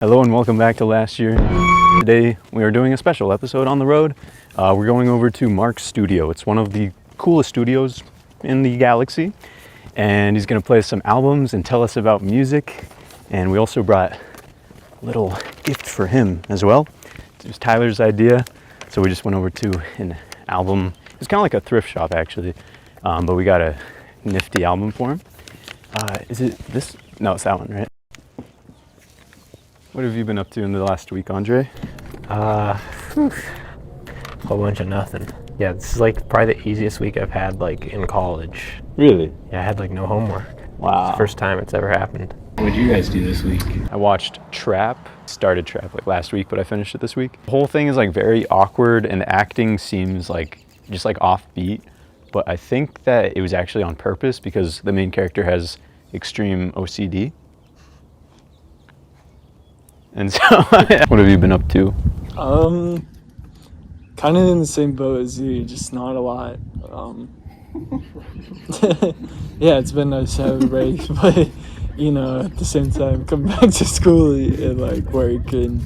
Hello and welcome back to Last Year. Today we are doing a special episode on the road. We're going over to Mark's studio. It's one of the coolest studios in the galaxy. And he's going to play some albums and tell us about music. And we also brought a little gift for him as well. It was Tyler's idea. So we just went over to an album. It's kind of like a thrift shop actually. But we got a nifty album for him. Is it this? No, it's that one, right? What have you been up to in the last week, Andre? A whole bunch of nothing. Yeah, this is like probably the easiest week I've had like in college. Really? Yeah, I had like no homework. Wow. It's the first time it's ever happened. What did you guys do this week? I watched started Trap like last week, but I finished it this week. The whole thing is like very awkward and the acting seems like just like offbeat, but I think that it was actually on purpose because the main character has extreme OCD. And so, what have you been up to? Kind of in the same boat as you, just not a lot. Yeah, it's been nice to have a break, but you know, at the same time, come back to school and like work and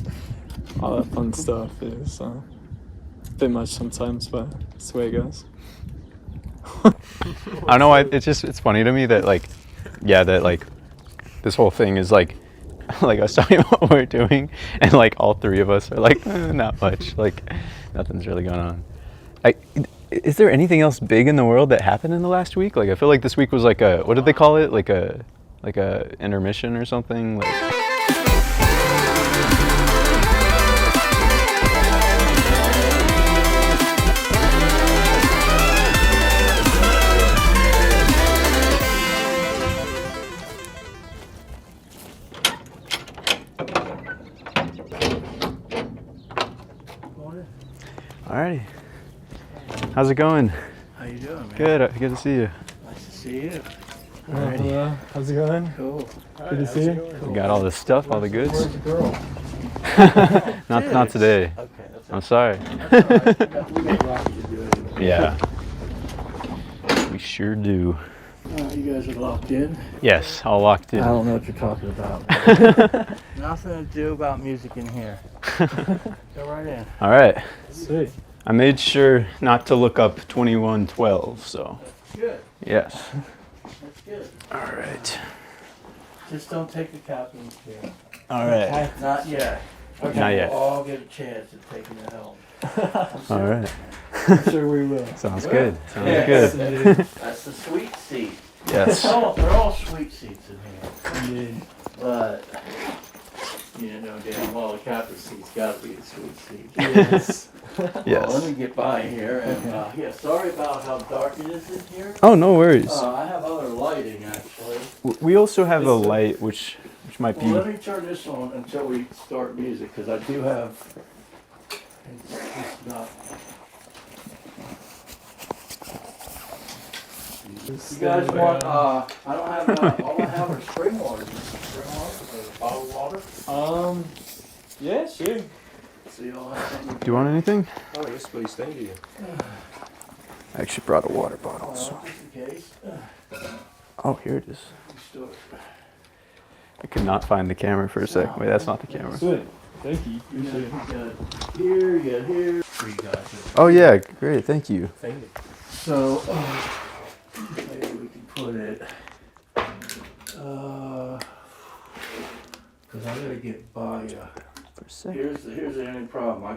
all that fun stuff. Yeah, so it's a bit much sometimes, but it's the way it goes. I don't know. It's funny to me that like this whole thing is like I was talking about what we're doing, and like all three of us are like, not much. Like nothing's really going on. Is there anything else big in the world that happened in the last week? Like I feel like this week was like a, what did they call it? Like a intermission or something. Like, alrighty. How's it going? How you doing, man? Good. Good to see you. Nice to see you. Alrighty. How's it going? Cool. Good to see you. We got all this stuff, all the goods. Where's the girl? Not today. Okay, that's I'm sorry. all right. We got Rocky to do it. Yeah. We sure do. You guys are locked in? Yes, all locked in. I don't know what you're talking about. Nothing to do about music in here. Go right in. All right. Sweet. I made sure not to look up 2112, so Good. yes. That's good. All right. Just don't take the captain's chair. All right. Not yet. Okay, Not yet. We'll all get a chance at taking the helm. All right. I'm sure we will. Sounds good. Sounds Yeah. good. That's the sweet seat. Yes. They're all sweet seats in here. Indeed. But you know damn well the captain's seat's got to be the sweet seat. Yes. Well, let Yes. me get by here and yeah, sorry about how dark it is in here. Oh, no worries. I have other lighting actually. We also have a light, which might Well, let be. me turn this on until we start music because I do have. It's not. You guys want? I don't have. All I have are spring water. Spring water or bottled water. Yeah, sure. So you all have something. Do you want anything? Oh, yes, please. Thank you. I actually brought a water bottle. Just So. in case. Oh, here it is. Store it. I could not find the camera for a sec. Wait, that's not the camera. Sweet. Thank you. You Appreciate it. got here, you got here. For you guys. Oh yeah, great. Thank you. Thank you. So, maybe we can put it, cause I gotta get by, For a sec. here's the only problem, I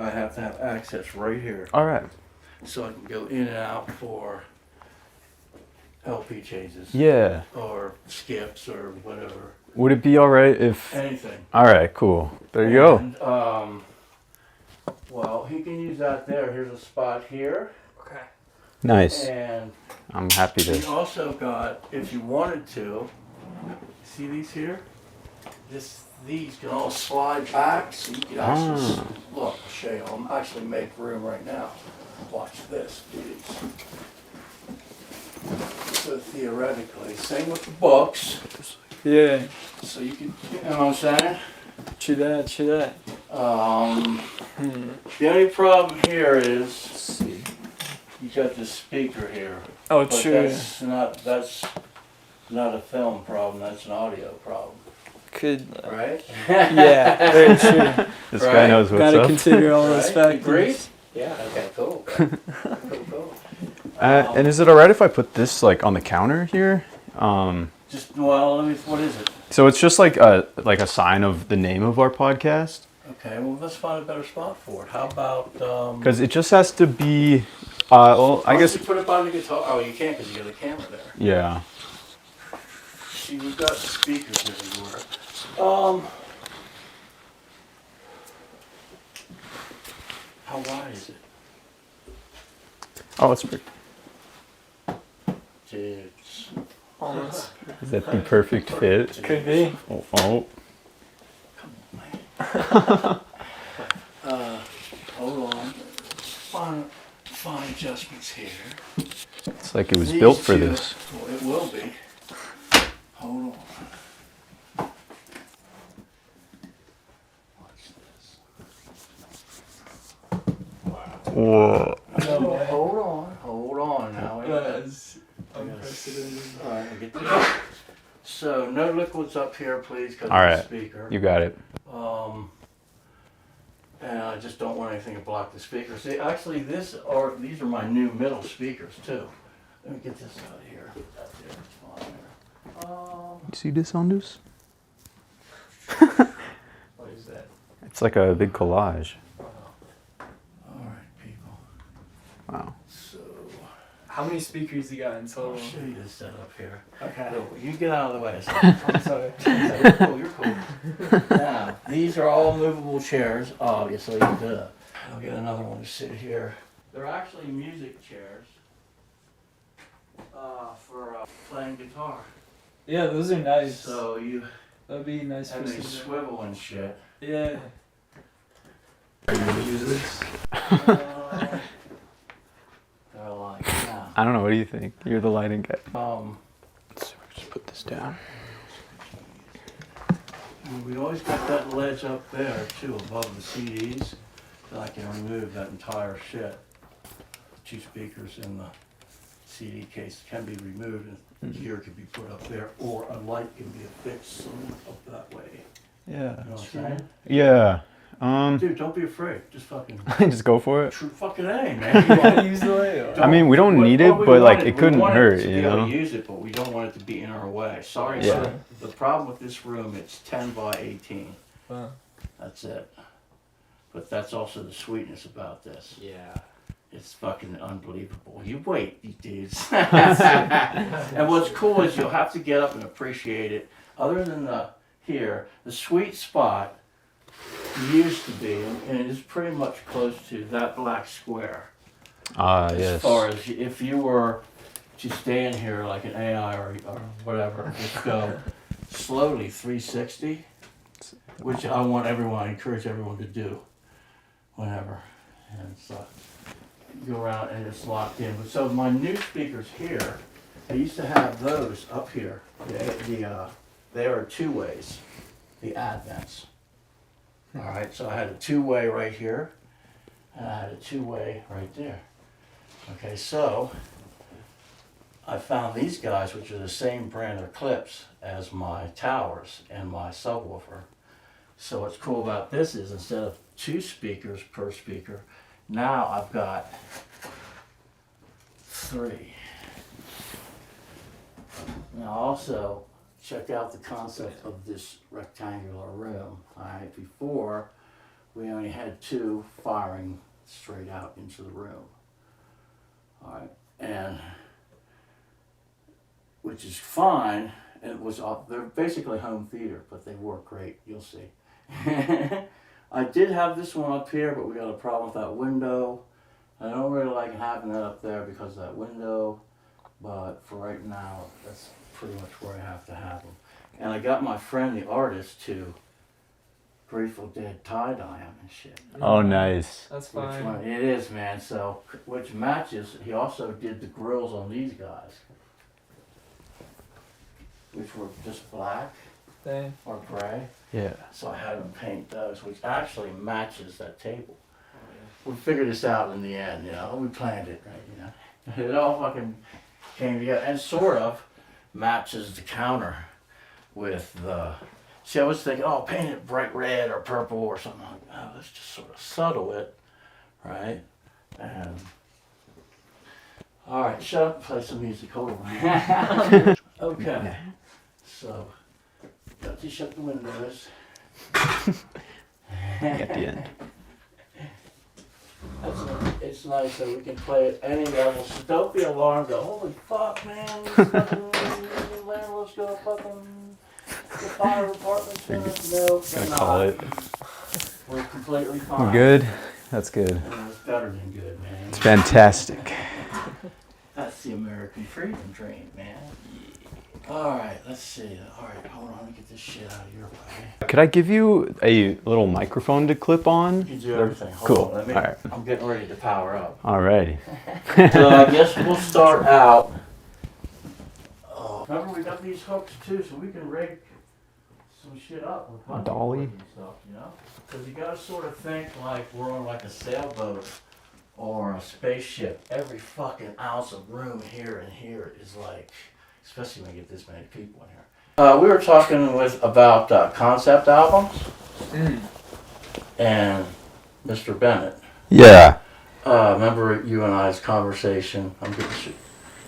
have to have access right here, All right. so I can go in and out for LP changes. Yeah. Or skips or whatever, Would it be all right if? anything. All right. Cool. There you go. And, well, he can use that there, here's a spot here, Okay. Nice. and I'm happy we to. also got, if you wanted to, see these here? These can all slide back, so you can actually, look, I'll show you, I'll actually make room right now. Watch this, please. So theoretically, same with the books, Yeah. so you can, you know what I'm saying? True that. True that. The only problem here is, Let's see. you got this speaker here. Oh, But true. that's not a film problem, that's an audio problem. could. right? Yeah, very true. This Right. guy knows what's Gotta up. consider all those Right? factors. Agreed? Yeah, okay, cool. Cool. And is it alright if I put this like on the counter here? Well, what is it? So it's just like a sign of the name of our podcast. Okay, well, let's find a better spot for it. How about, Because it just has to be. Well, I why guess. don't you put it by the guitar? Oh, you can't because you got a camera there. Yeah. See, we've got speakers everywhere. How wide is it? Oh, it's pretty. It's Almost. Is that the perfect fit? Could be. Oh. hold on. Fine adjustments here. It's like it was These built for two- this. Well, it will be. Hold on. What's this? Whoa. Hold on now. That's unprecedented. All right, I'll get this. So no liquids up here, please, because All of right. the speaker. You got it. And I just don't want anything to block the speaker. See, actually, these are my new middle speakers too. Let me get this out of here. That's there. It's fine there. You see this on this? What is that? It's like a big collage. All right, people. Wow. So How many speakers you got in I'll total? show you this setup here. Okay. So, you get out of the way. I'm sorry. You're cool. You're cool. Now, these are all movable chairs, obviously. I'll get another one to sit here. They're actually music chairs for playing guitar. Yeah, those are nice. So you That'd be nice for and they some- swivel and shit. Yeah. Are you gonna use this? They're like, yeah. I don't know. What do you think? You're the lighting guy. Let's Just put this down. and we always got that ledge up there too, above the CDs, that I can remove that entire shit. Two speakers in the CD case can be removed, and gear can be put up there, or a light can be affixed somewhere up that way. Yeah. You know what I'm saying? Yeah. Dude, don't be afraid. Just fucking, Just go for it. fucking A, man. You want- Use the layout. I mean, we don't need it, we but like want it couldn't we want hurt, to you be able know. to use it, but we don't want it to be in our way. Sorry, Yeah. sir. The problem with this room, it's 10 by 18. Wow. That's it. But that's also the sweetness about this. Yeah. It's fucking unbelievable. You wait, you dudes. And what's cool is you'll have to get up and appreciate it. Other than the sweet spot used to be, and it is pretty much close to that black square. As Yes. far as if you were to stand here like an AI or whatever, just go slowly 360, which I encourage everyone to do whenever. And so go around and it's locked in. So my new speakers here, I used to have those up here. They are two ways, the Advents. All right, so I had a two-way right here, and I had a two-way right there. Okay, so I found these guys, which are the same brand of clips as my towers and my subwoofer. So what's cool about this is instead of two speakers per speaker, now I've got three. Now also, check out the concept of this rectangular room. All right, before we only had two firing straight out into the room. All right, and which is fine. It was they're basically home theater, but they work great. You'll see. I did have this one up here, but we got a problem with that window. I don't really like having that up there because of that window, but for right now, that's pretty much where I have to have them. And I got my friend, the artist, to Grateful Dead tie-dye them and shit. Oh, nice. That's Which fine. one, it is, man. So, which matches, he also did the grills on these guys, which were just black Dang. or gray. Yeah. So I had him paint those, which actually matches that table. We figured this out in the end, you know. We planned it, right? You know, it all fucking came together, and sort of matches the counter with the. See, I was thinking, oh, paint it bright red or purple or something like that. Let's just sort of subtle it, right? And all right, shut up and play some music. Hold on. Okay. So, got to shut the windows. At the end. It's nice that we can play at any level, so don't be alarmed. Go, holy fuck, man! These fucking landlords gonna fucking the fire department's gonna no. Gonna call it. We're completely fine. We're good. That's good. And it's better than good, man. It's fantastic. That's the American freedom dream, man. All right, let's see. All right, hold on, let me get this shit out of your way. Could I give you a little microphone to clip on? You can do everything. Hold Cool. on, let me, All right. I'm getting ready to power up. Alrighty. So I guess we'll start out. Remember, we got these hooks too, so we can rig some shit up with hunting Dolly. equipment and stuff, you know? Because you gotta sort of think like we're on like a sailboat or a spaceship. Every fucking ounce of room here and here is like, especially when you get this many people in here. We were talking about concept albums, and Mr. Bennett. Yeah. Remember you and I's conversation? I'm getting shit.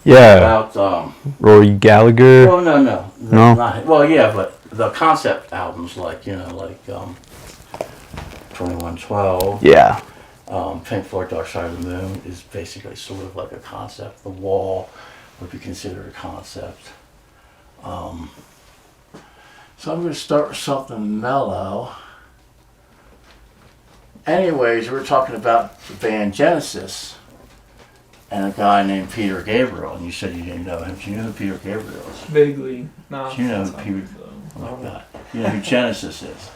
Yeah. About Rory Gallagher. well, no, No? not, well, yeah, but the concept albums, like 2112. Yeah. Pink Floyd Dark Side of the Moon is basically sort of like a concept. The Wall would be considered a concept. So I'm going to start with something mellow. Anyways, we were talking about the band Genesis and a guy named Peter Gabriel, and you said you didn't know him. Do you know who Peter Gabriel is? Vaguely. No. Do you know who Peter? Oh my God. You know who Genesis is?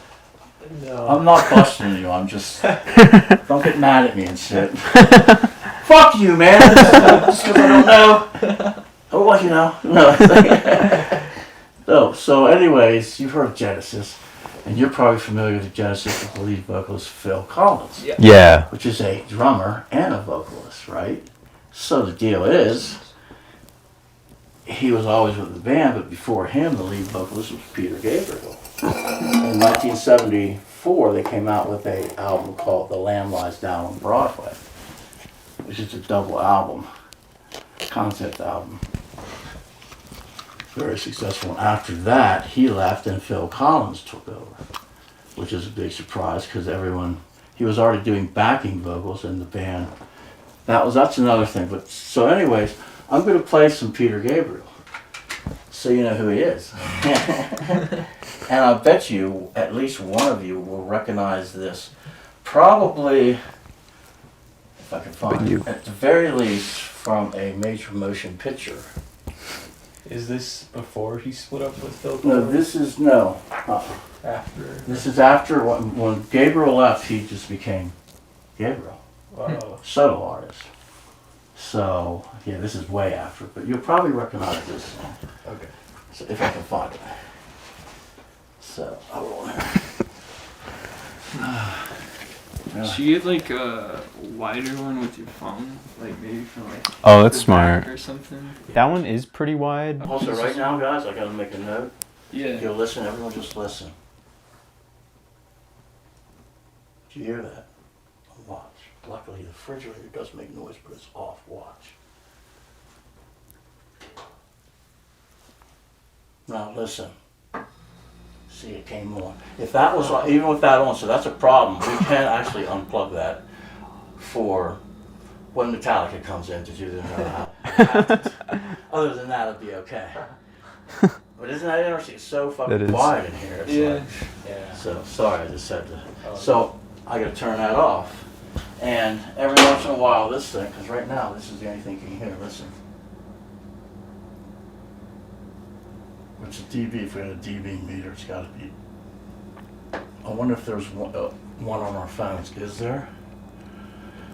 No. I'm not busting you. I'm just. Don't get mad at me and shit. Fuck you, man. Just because I don't know. Oh, well, you know. No. So, anyways, you've heard of Genesis, and you're probably familiar with Genesis with the lead vocalist Phil Collins, Yeah. which is a drummer and a vocalist, right? So the deal is, he was always with the band, but before him, the lead vocalist was Peter Gabriel. In 1974, they came out with an album called The Lamb Lies Down on Broadway, which is a double album, concept album. Very successful. And after that, he left and Phil Collins took over, which is a big surprise because he was already doing backing vocals in the band. That's another thing. But so anyways, I'm going to play some Peter Gabriel, so you know who he is. And I bet you at least one of you will recognize this. Probably, if I can find it, at the very least from a major motion picture. Is this before he split up with Phil? No, this is no. After. This is after when Gabriel left. He just became Gabriel, solo artist. So yeah, this is way after, but you'll probably recognize this song. Okay. So if I can find it. So hold on. Should you get like a wider one with your phone, like maybe from like Oh, that's the smart. back or something? That one is pretty wide. Also, right now, guys, I gotta make a note. Yeah. You'll listen. Everyone, just listen. Do you hear that? Watch. Luckily, the refrigerator does make noise, but it's off. Watch. Now listen. See, it came on. If that was on, even with that on, so that's a problem. We can actually unplug that for when Metallica comes in to do the Other than that, it'd be okay. But isn't that interesting? It's so fucking quiet in here. It's Yeah. so sorry, I just said that. So I gotta turn that off. And every once in a while, this thing, because right now this is the only thing you can hear. Listen. Which is dB. If we had a dB meter, it's got to be. I wonder if there's one on our phones. Is there?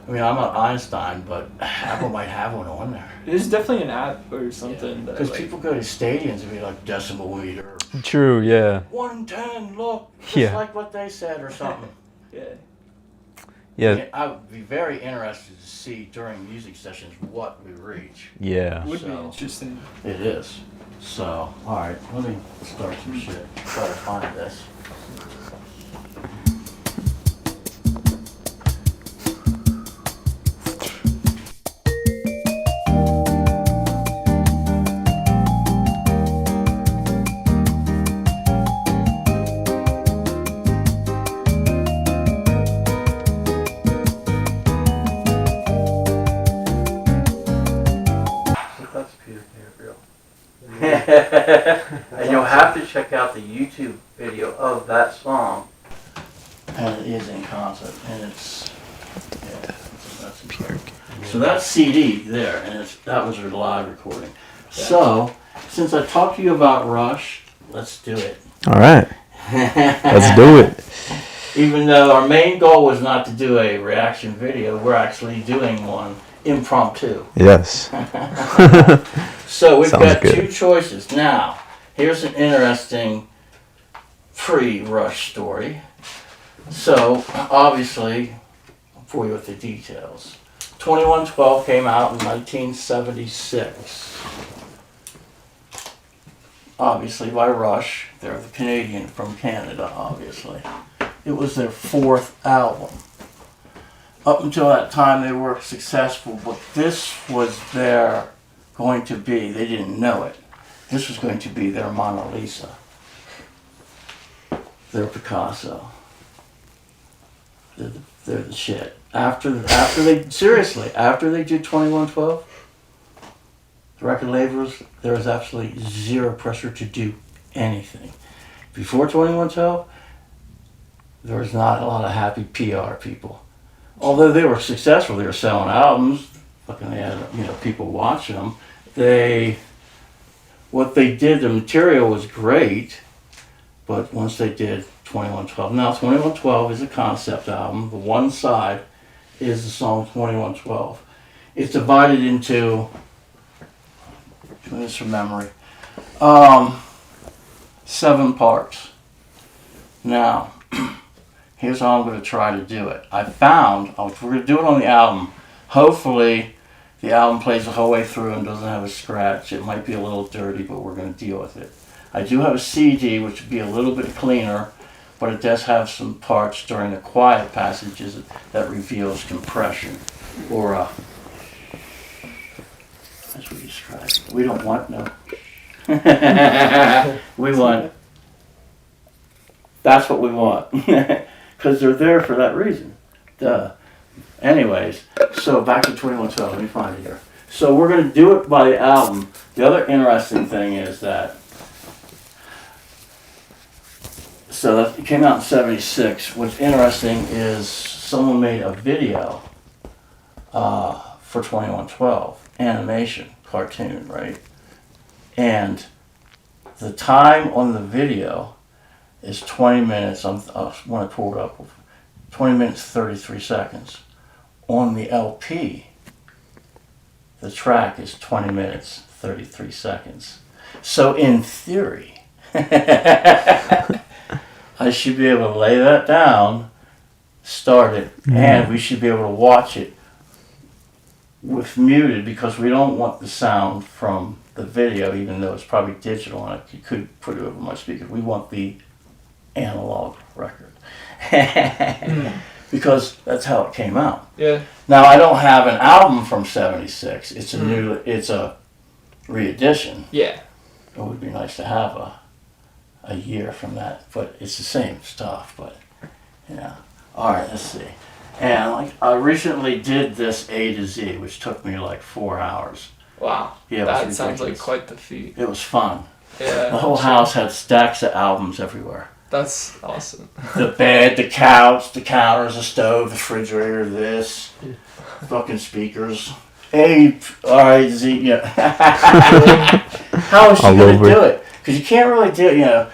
I mean, I'm not Einstein, but Apple might have one on there. There's definitely an app or something. Because that, like, people go to stadiums and be like decimal meter. True, yeah. 110, look, just Yeah. like what they said or something. Yeah. Yeah. I would be very interested to see during music sessions what we reach. Yeah. Would be So- interesting. It is. So, alright, let me start some shit. Try to find this. That's Peter Gabriel. And you'll have to check out the YouTube video of that song. And it is in concert, and it's that's incredible. So that's CD there, and that was her live recording. So, since I talked to you about Rush, let's do it. All right. Let's do it. Even though our main goal was not to do a reaction video, we're actually doing one impromptu. Yes. So we've Sounds got good. two choices. Now, here's an interesting pre-Rush story. So, obviously, I'll bore you with the details. 2112 came out in 1976. Obviously by Rush. They're the Canadian from Canada, obviously. It was their fourth album. Up until that time they were successful, but this was going to be, they didn't know it, this was going to be their Mona Lisa. Their Picasso. They're the shit. After they did 2112, the record labels, there was absolutely zero pressure to do anything. Before 2112, there was not a lot of happy PR people. Although they were successful, they were selling albums, fucking they had, people watching them. What they did, the material was great, but once they did 2112, now 2112 is a concept album. The one side is the song 2112. It's divided into, doing this from memory, 7 parts. Now, here's how I'm going to try to do it. We're going to do it on the album. Hopefully, the album plays the whole way through and doesn't have a scratch. It might be a little dirty, but we're going to deal with it. I do have a CD, which would be a little bit cleaner, but it does have some parts during the quiet passages that reveals compression. Or, as we described. We don't want no. We want. That's what we want. Because they're there for that reason. Duh. Anyways, so back to 2112. Let me find it here. So we're going to do it by the album. The other interesting thing is that. So that it came out in 76. What's interesting is someone made a video for 2112. Animation, cartoon, right? And the time on the video is 20 minutes, when I pull it up, 20 minutes 33 seconds. On the LP, the track is 20 minutes 33 seconds. So in theory, I should be able to lay that down, start it, and we should be able to watch it with muted, because we don't want the sound from the video, even though it's probably digital and I could put it over my speaker. We want the analog record. Because that's how it came out. Yeah. Now I don't have an album from 76. It's a re-edition. Yeah. It would be nice to have a year from that, but it's the same stuff, but yeah. Alright, let's see. And I recently did this A to Z, which took me like 4 hours. Wow. Yeah, it That was sounds like ridiculous. quite the feat. It was fun. Yeah. The whole house had stacks of albums everywhere. That's awesome. The bed, the couch, the counters, the stove, the refrigerator, this, fucking speakers. A, R, Z, yeah. How is she All going to over. do it? Because you can't really do it, you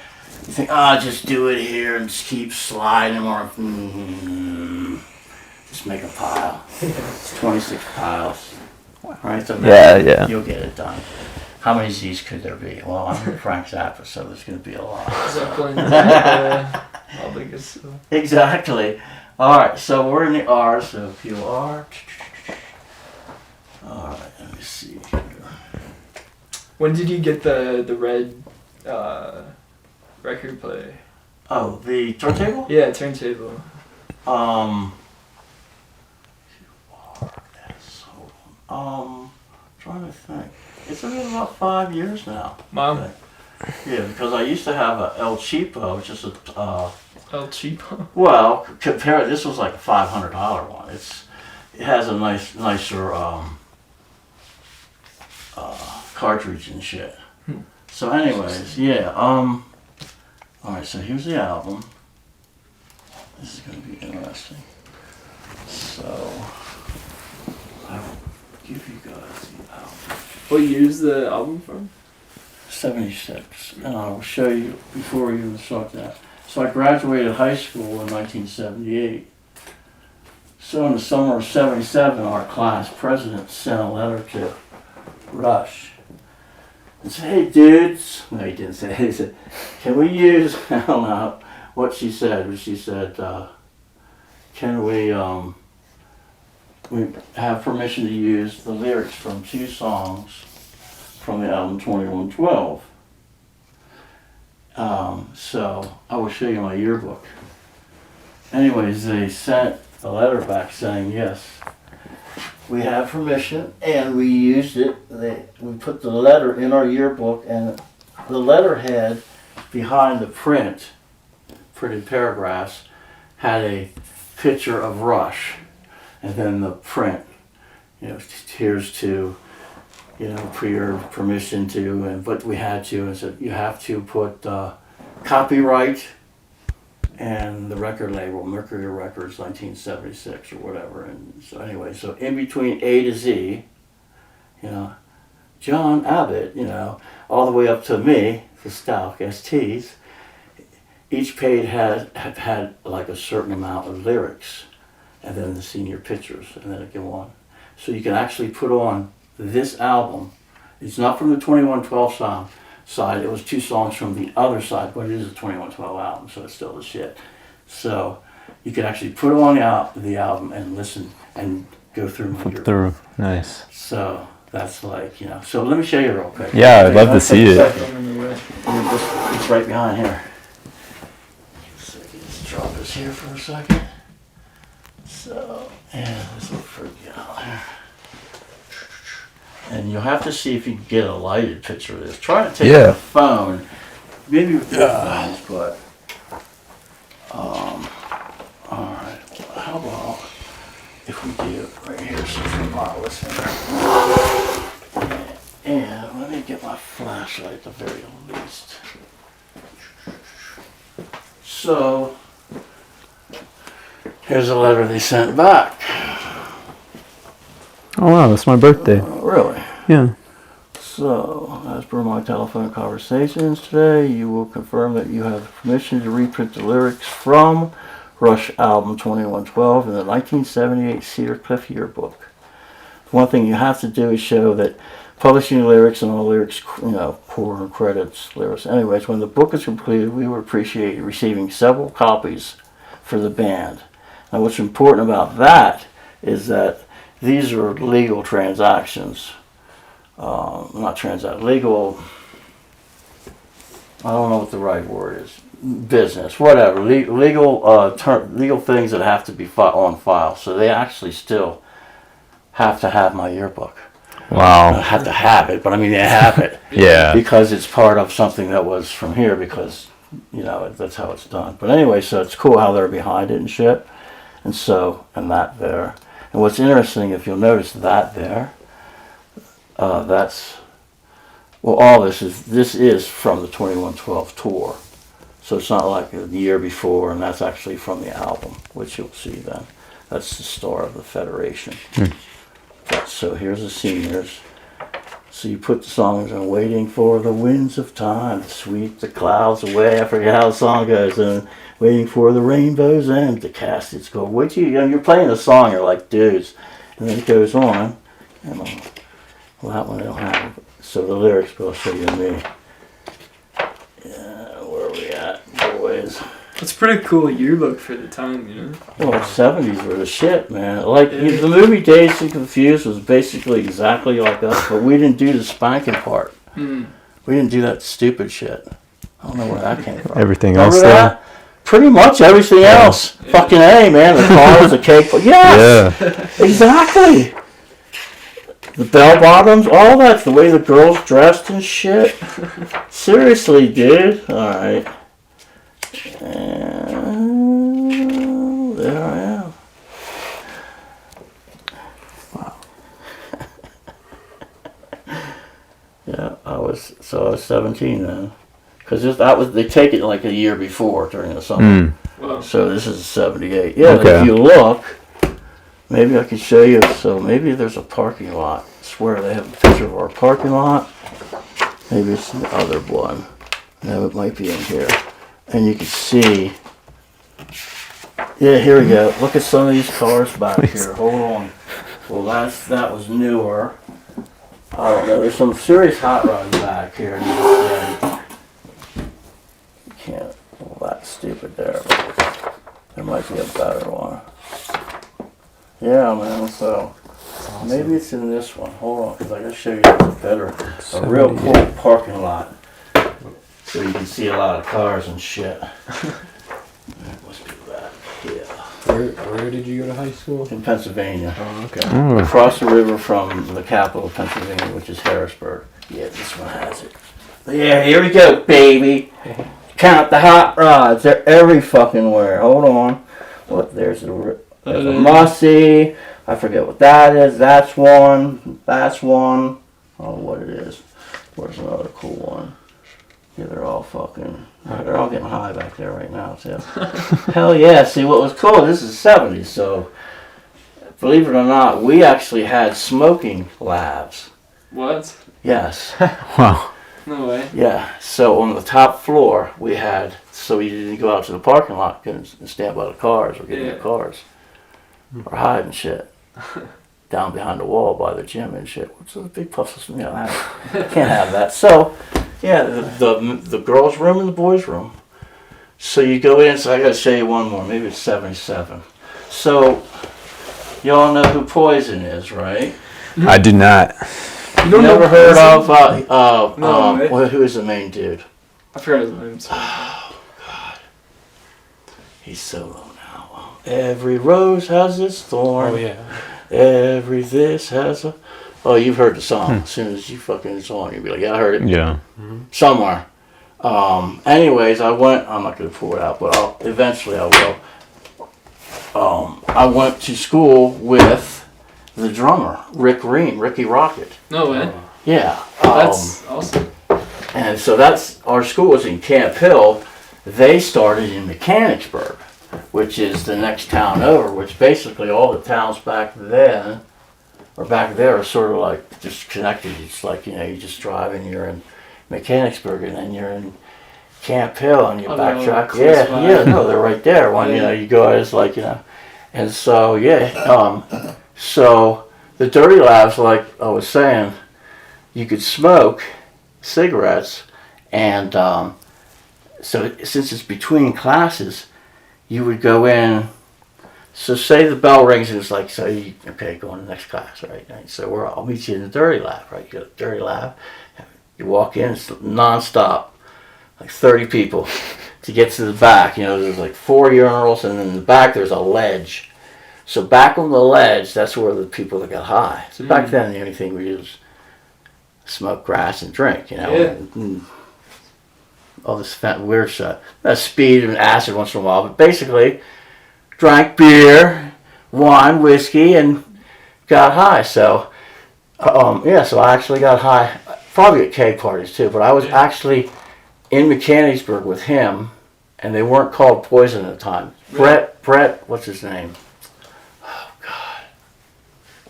think, just do it here and just keep sliding or just make a pile. It's 26 piles. Right? So Yeah. you'll get it done. How many Z's could there be? Well, I'm Frank Zappa, so there's going to be a lot. Zeppelin, all the good stuff. Exactly. All right, so we're in the R, so QR. All right, let me see here. When did you get the red record player? Oh, the turntable? Yeah, turntable. QRS, hold on. Trying to think. It's been about 5 years now. Mom. Yeah, because I used to have a El Cheapo, which is a El Cheapo. well, compared, this was like a $500 one. It has a nicer cartridge and shit. So, anyways, yeah. All right, so here's the album. This is going to be interesting. So, I will give you guys the album. What year's the album from? 76, and I will show you before we even start that. So I graduated high school in 1978. So in the summer of 77, our class president sent a letter to Rush and said, "Hey dudes," no he didn't say, he said, "Can we use," I don't know what she said, but she said, "Can we have permission to use the lyrics from 2 songs from the album 2112. So I will show you my yearbook. Anyways, they sent a letter back saying, yes, we have permission, and we used it. We put the letter in our yearbook, and the letterhead behind the printed paragraphs, had a picture of Rush, and then the print, here's to, for your permission to, but we had to, and said you have to put copyright and the record label, Mercury Records 1976 or whatever. And so anyway, so in between A to Z, John Abbott, all the way up to me, the Stalk STs, each page had like a certain amount of lyrics, and then the senior pictures, and then it go on. So you can actually put on this album. It's not from the 2112 side, it was 2 songs from the other side, but it is a 2112 album, so it's still the shit. So you can actually put on the album and listen and go through my yearbook. Through. Nice. So that's like, so let me show you real quick. Yeah, I'd love to see it. It's right behind here. So just drop this here for a second. So, and this will freak out there. And you'll have to see if you can get a lighted picture of this. Try to take a phone, maybe with your phones, but all right. How about if we do it right here, since we're not listening. And let me get my flashlight at the very least. So here's a letter they sent back. Oh wow, that's my birthday. Really? Yeah. So, as per my telephone conversations today, you will confirm that you have permission to reprint the lyrics from Rush album 2112 in the 1978 Cedar Cliff yearbook. One thing you have to do is show that publishing lyrics and all lyrics, poor credits, lyrics. Anyways, when the book is completed, we would appreciate receiving several copies for the band. Now, what's important about that is that these are legal transactions. Legal, I don't know what the right word is. Business, whatever. Legal things that have to be on file. So they actually still have to have my yearbook. Wow. I have to have it, but I mean they have it. Yeah. Because it's part of something that was from here, because, that's how it's done. But anyway, so it's cool how they're behind it and shit. And that there. And what's interesting, if you'll notice that there, all this is from the 2112 tour. So it's not like the year before, and that's actually from the album, which you'll see then. That's the Star of the Federation. So here's the seniors. So you put the songs on Waiting for the Winds of Time to sweep the clouds away. I forget how the song goes. And waiting for the rainbow's end to cast its gold. Wait till you're playing the song, you're like, dudes. And then it goes on. Well, that one I don't have. So the lyrics, but I'll show you me. Yeah, where are we at, boys? It's pretty cool yearbook for the time, you know? Well, the 70s were the shit, man. Like, the movie Dazed and Confused was basically exactly like us, but we didn't do the spanking part. Mm. We didn't do that stupid shit. I don't know where that came from. Everything Remember else, that? Pretty much everything else. Yeah. Fucking A, man. The cars, the cake. Yes! Yeah. Exactly. The bell bottoms, all that's the way the girls dressed and shit. Seriously, dude. Alright. And there I am. Wow. Yeah, I was 17 then. Because they take it like a year before during the summer. Wow. So this is 78. Yeah, Okay. if you look, maybe I can show you. So maybe there's a parking lot. I swear they have a picture of our parking lot. Maybe it's the other one. No, it might be in here. And you can see. Yeah, here we go. Look at some of these cars back here. Hold on. Well, that was newer. I don't know. There's some serious hot rods back here. You can't. Well, that's stupid there. But there might be a better one. Yeah, man. So maybe it's in this one. Hold on, because I gotta show you better. A real cool parking lot, so you can see a lot of cars and shit. That must be back here Where did you go to high school? in Pennsylvania, Oh, okay. Oh. across the river from the capital of Pennsylvania, which is Harrisburg. Yeah, this one has it. Yeah, here we go, baby. Count the hot rods. They're every fucking where. Hold on. What? There's a Mussy. I forget what that is. That's one. That's one. Oh, what it is. Where's another cool one? Yeah, they're all getting high back there right now, too. Hell yeah. See, what was cool, this is 70s, so believe it or not, we actually had smoking labs. What? Yes. Wow. No way. Yeah, so on the top floor we had, so we didn't go out to the parking lot and stand by the cars or get in the cars or hide and shit down behind the wall by the gym and shit. Which is a big puff of, can't have that. So yeah, the girls' room and the boys' room. So you go in. So I gotta show you one more. Maybe it's 77. So y'all know who Poison is, right? I do not. You never heard of No, who is the main dude? I forgot his name. So. Oh God, he's solo now. Every rose has its thorn. Oh, yeah. Every this has a. Oh, you've heard the song. As soon as you fucking it's on, you'll be like, yeah, I heard it. Yeah. Somewhere. Anyways, I'm not gonna pull it out, but eventually I will. I went to school with the drummer, Ricky Rocket. No way. Yeah. That's awesome. And so our school was in Camp Hill. They started in Mechanicsburg, which is the next town over, which basically all the towns back there are sort of like just connected. It's like, you just drive and you're in Mechanicsburg and then you're in Camp Hill and you backtrack. No, they're right there. When, you go, it's like, and so, so the dirty labs, like I was saying, you could smoke cigarettes, and so since it's between classes, you would go in. So say the bell rings and it's like, go in the next class, right? So I'll meet you in the dirty lab, right? You go to the dirty lab, you walk in, it's nonstop, like 30 people to get to the back. There's like 4 urinals, and in the back there's a ledge. So back on the ledge, that's where the people that got high. So back then, the only thing we did was smoke grass and drink, and all this weird stuff. Speed and acid once in a while, but basically drank beer, wine, whiskey, and got high. So, so I actually got high, probably at keg parties too, but I was actually in Mechanicsburg with him, and they weren't called Poison at the time. Really? Brett, what's his name?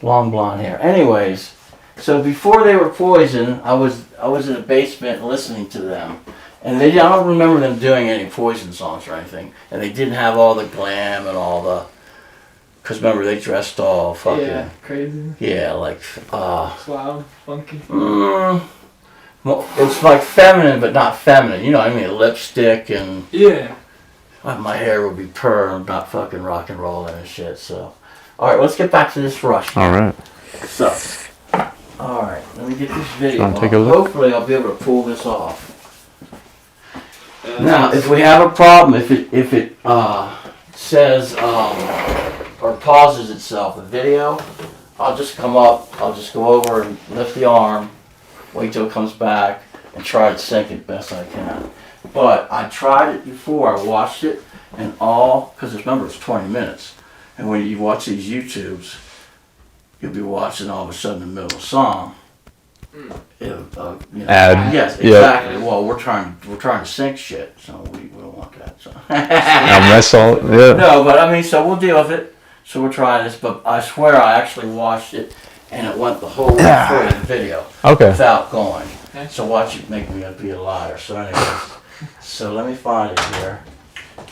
Long blonde hair. Anyways, so before they were Poison, I was in the basement listening to them, and I don't remember them doing any Poison songs or anything, and they didn't have all the glam and all the, because remember they dressed all fucking, Yeah, crazy. yeah, like Loud, funky. well, it's like feminine but not feminine. You know what I mean? Lipstick and Yeah. my hair would be permed, not fucking rock and rolling and shit. So, all right, let's get back to this rush. All right. So, all right, let me get this video. wanna on. take a look? Hopefully, I'll be able to pull this off. Now, if we have a problem, if it says or pauses itself, the video, I'll just come up, I'll just go over and lift the arm, wait till it comes back, and try to sync it best I can. But I tried it before, I watched it, and because remember it's 20 minutes, and when you watch these YouTubes, you'll be watching all of a sudden in the middle of a song. Ad. Yes, Yep. exactly. Well, we're trying to sync shit, so we don't want that. So. Now mess all. Yeah. No, but I mean, so we'll deal with it. So we're trying this, but I swear I actually watched it, and it went the whole way through the video Okay. without going. So watch it make me be a liar. So anyways, so let me find it here.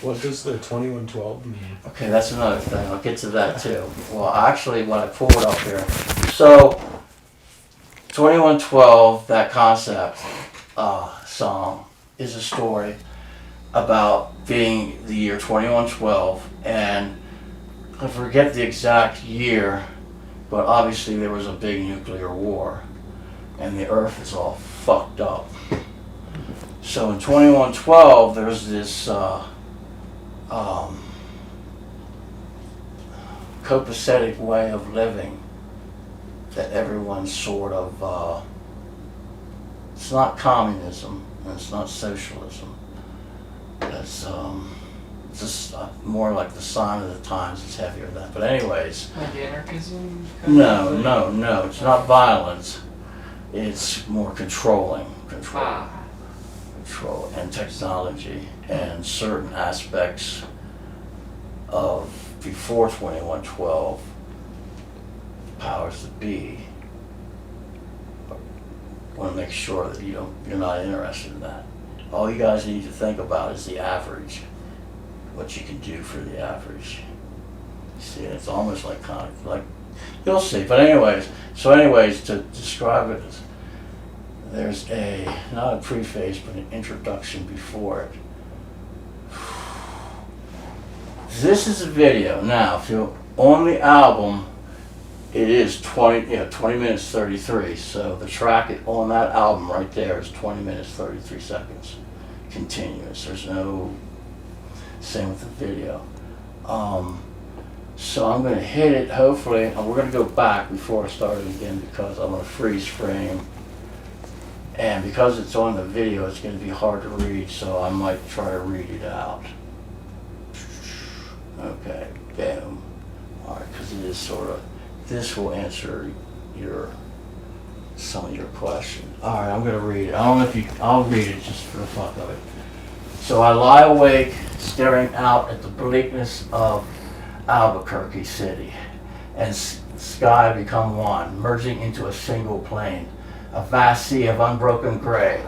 What does the 2112 mean? Okay, that's another thing. I'll get to that too. Well, actually, when I pulled it up here, so 2112, that concept song is a story about being the year 2112, and I forget the exact year, but obviously there was a big nuclear war, and the Earth is all fucked up. So in 2112, there's this copacetic way of living that everyone's sort of, it's not communism and it's not socialism. It's just more like the sign of the times. It's heavier than that. But anyways. Like anarchism? No. It's not violence. It's more control and technology and certain aspects of before 2112 powers that be want to make sure that you're not interested in that. All you guys need to think about is the average, what you can do for the average. See, it's almost like kind of like you'll see. But anyways, to describe it, there's not a preface but an introduction before it. This is a video. Now, if you're on the album, it is 20 minutes 33. So the track on that album right there is 20 minutes 33 seconds, continuous. There's no same with the video. So I'm going to hit it. Hopefully, and we're going to go back before I start it again because I'm going to freeze frame. And because it's on the video, it's going to be hard to read. So I might try to read it out. Okay, boom. All right, because it is sort of, this will answer some of your questions. All right, I'm going to read it. I don't know if I'll read it just for the fuck of it. So I lie awake, staring out at the bleakness of Albuquerque City, and sky become one, merging into a single plane, a vast sea of unbroken gray.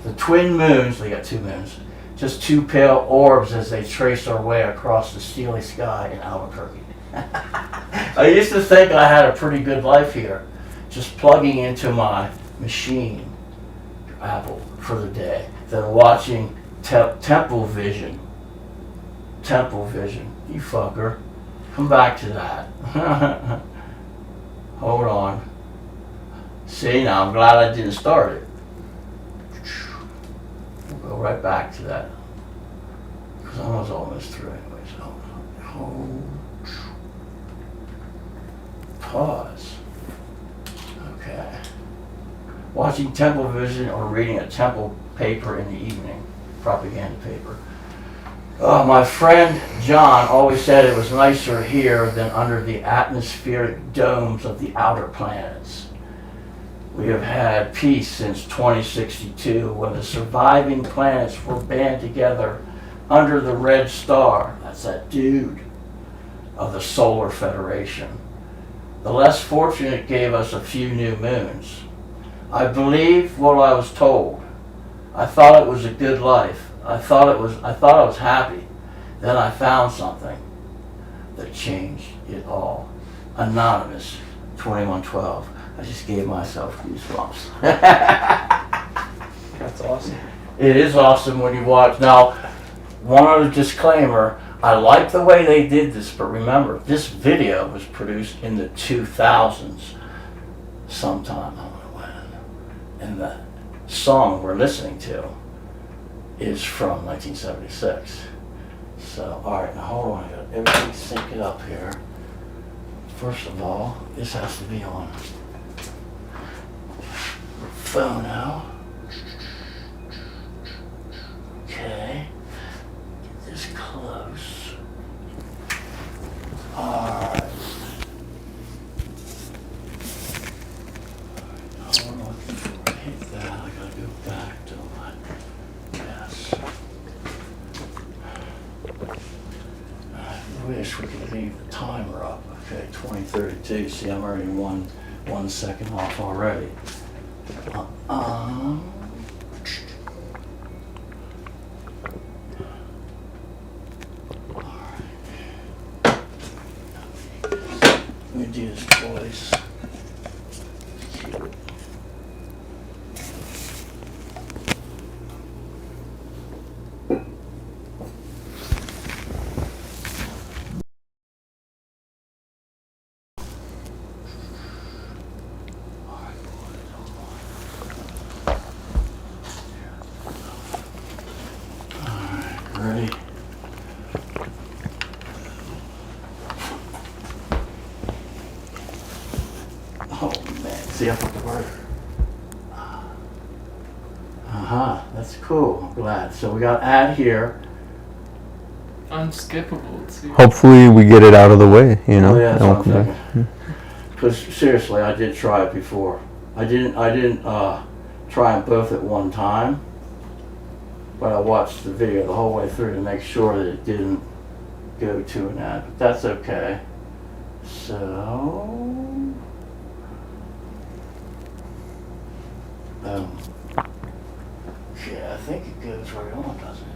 The twin moons, they got two moons, just two pale orbs as they trace their way across the steely sky in Albuquerque. I used to think I had a pretty good life here, just plugging into my machine, Apple, for the day, then watching Temple Vision, you fucker. Come back to that. Hold on. See, now I'm glad I didn't start it. We'll go right back to that. Because I was almost through anyways. Hold. Pause. Okay. Watching Temple Vision or reading a Temple paper in the evening. Propaganda paper. My friend John always said it was nicer here than under the atmospheric domes of the outer planets. We have had peace since 2062 when the surviving planets were band together under the red star, that's that dude, of the Solar Federation. The less fortunate gave us a few new moons. I believe what I was told. I thought it was a good life. I thought I was happy. Then I found something that changed it all. Anonymous, 2112. I just gave myself goosebumps. That's awesome. It is awesome when you watch. Now, one other disclaimer, I like the way they did this, but remember, this video was produced in the 2000s sometime, I don't know when. And the song we're listening to is from 1976. So, alright, now hold on, I got everything synced up here. First of all, this has to be on phono. Okay, get this close. Alright. Hold on, before I hit that, I gotta go back to my, yes. I wish we could leave the timer up. Okay, 2032. See, I'm already one second off already. Let me do this twice. Ready? Oh man, see I put the word. That's cool, I'm glad. So we got add here. Unskippable too. Hopefully we get it out of the way, you know. Oh yeah, that's and what we'll I'm come back. thinking. Because seriously, I did try it before. I didn't try them both at one time. But I watched the video the whole way through to make sure that it didn't go to an ad, but that's okay. So, yeah, I think it goes right on, doesn't it?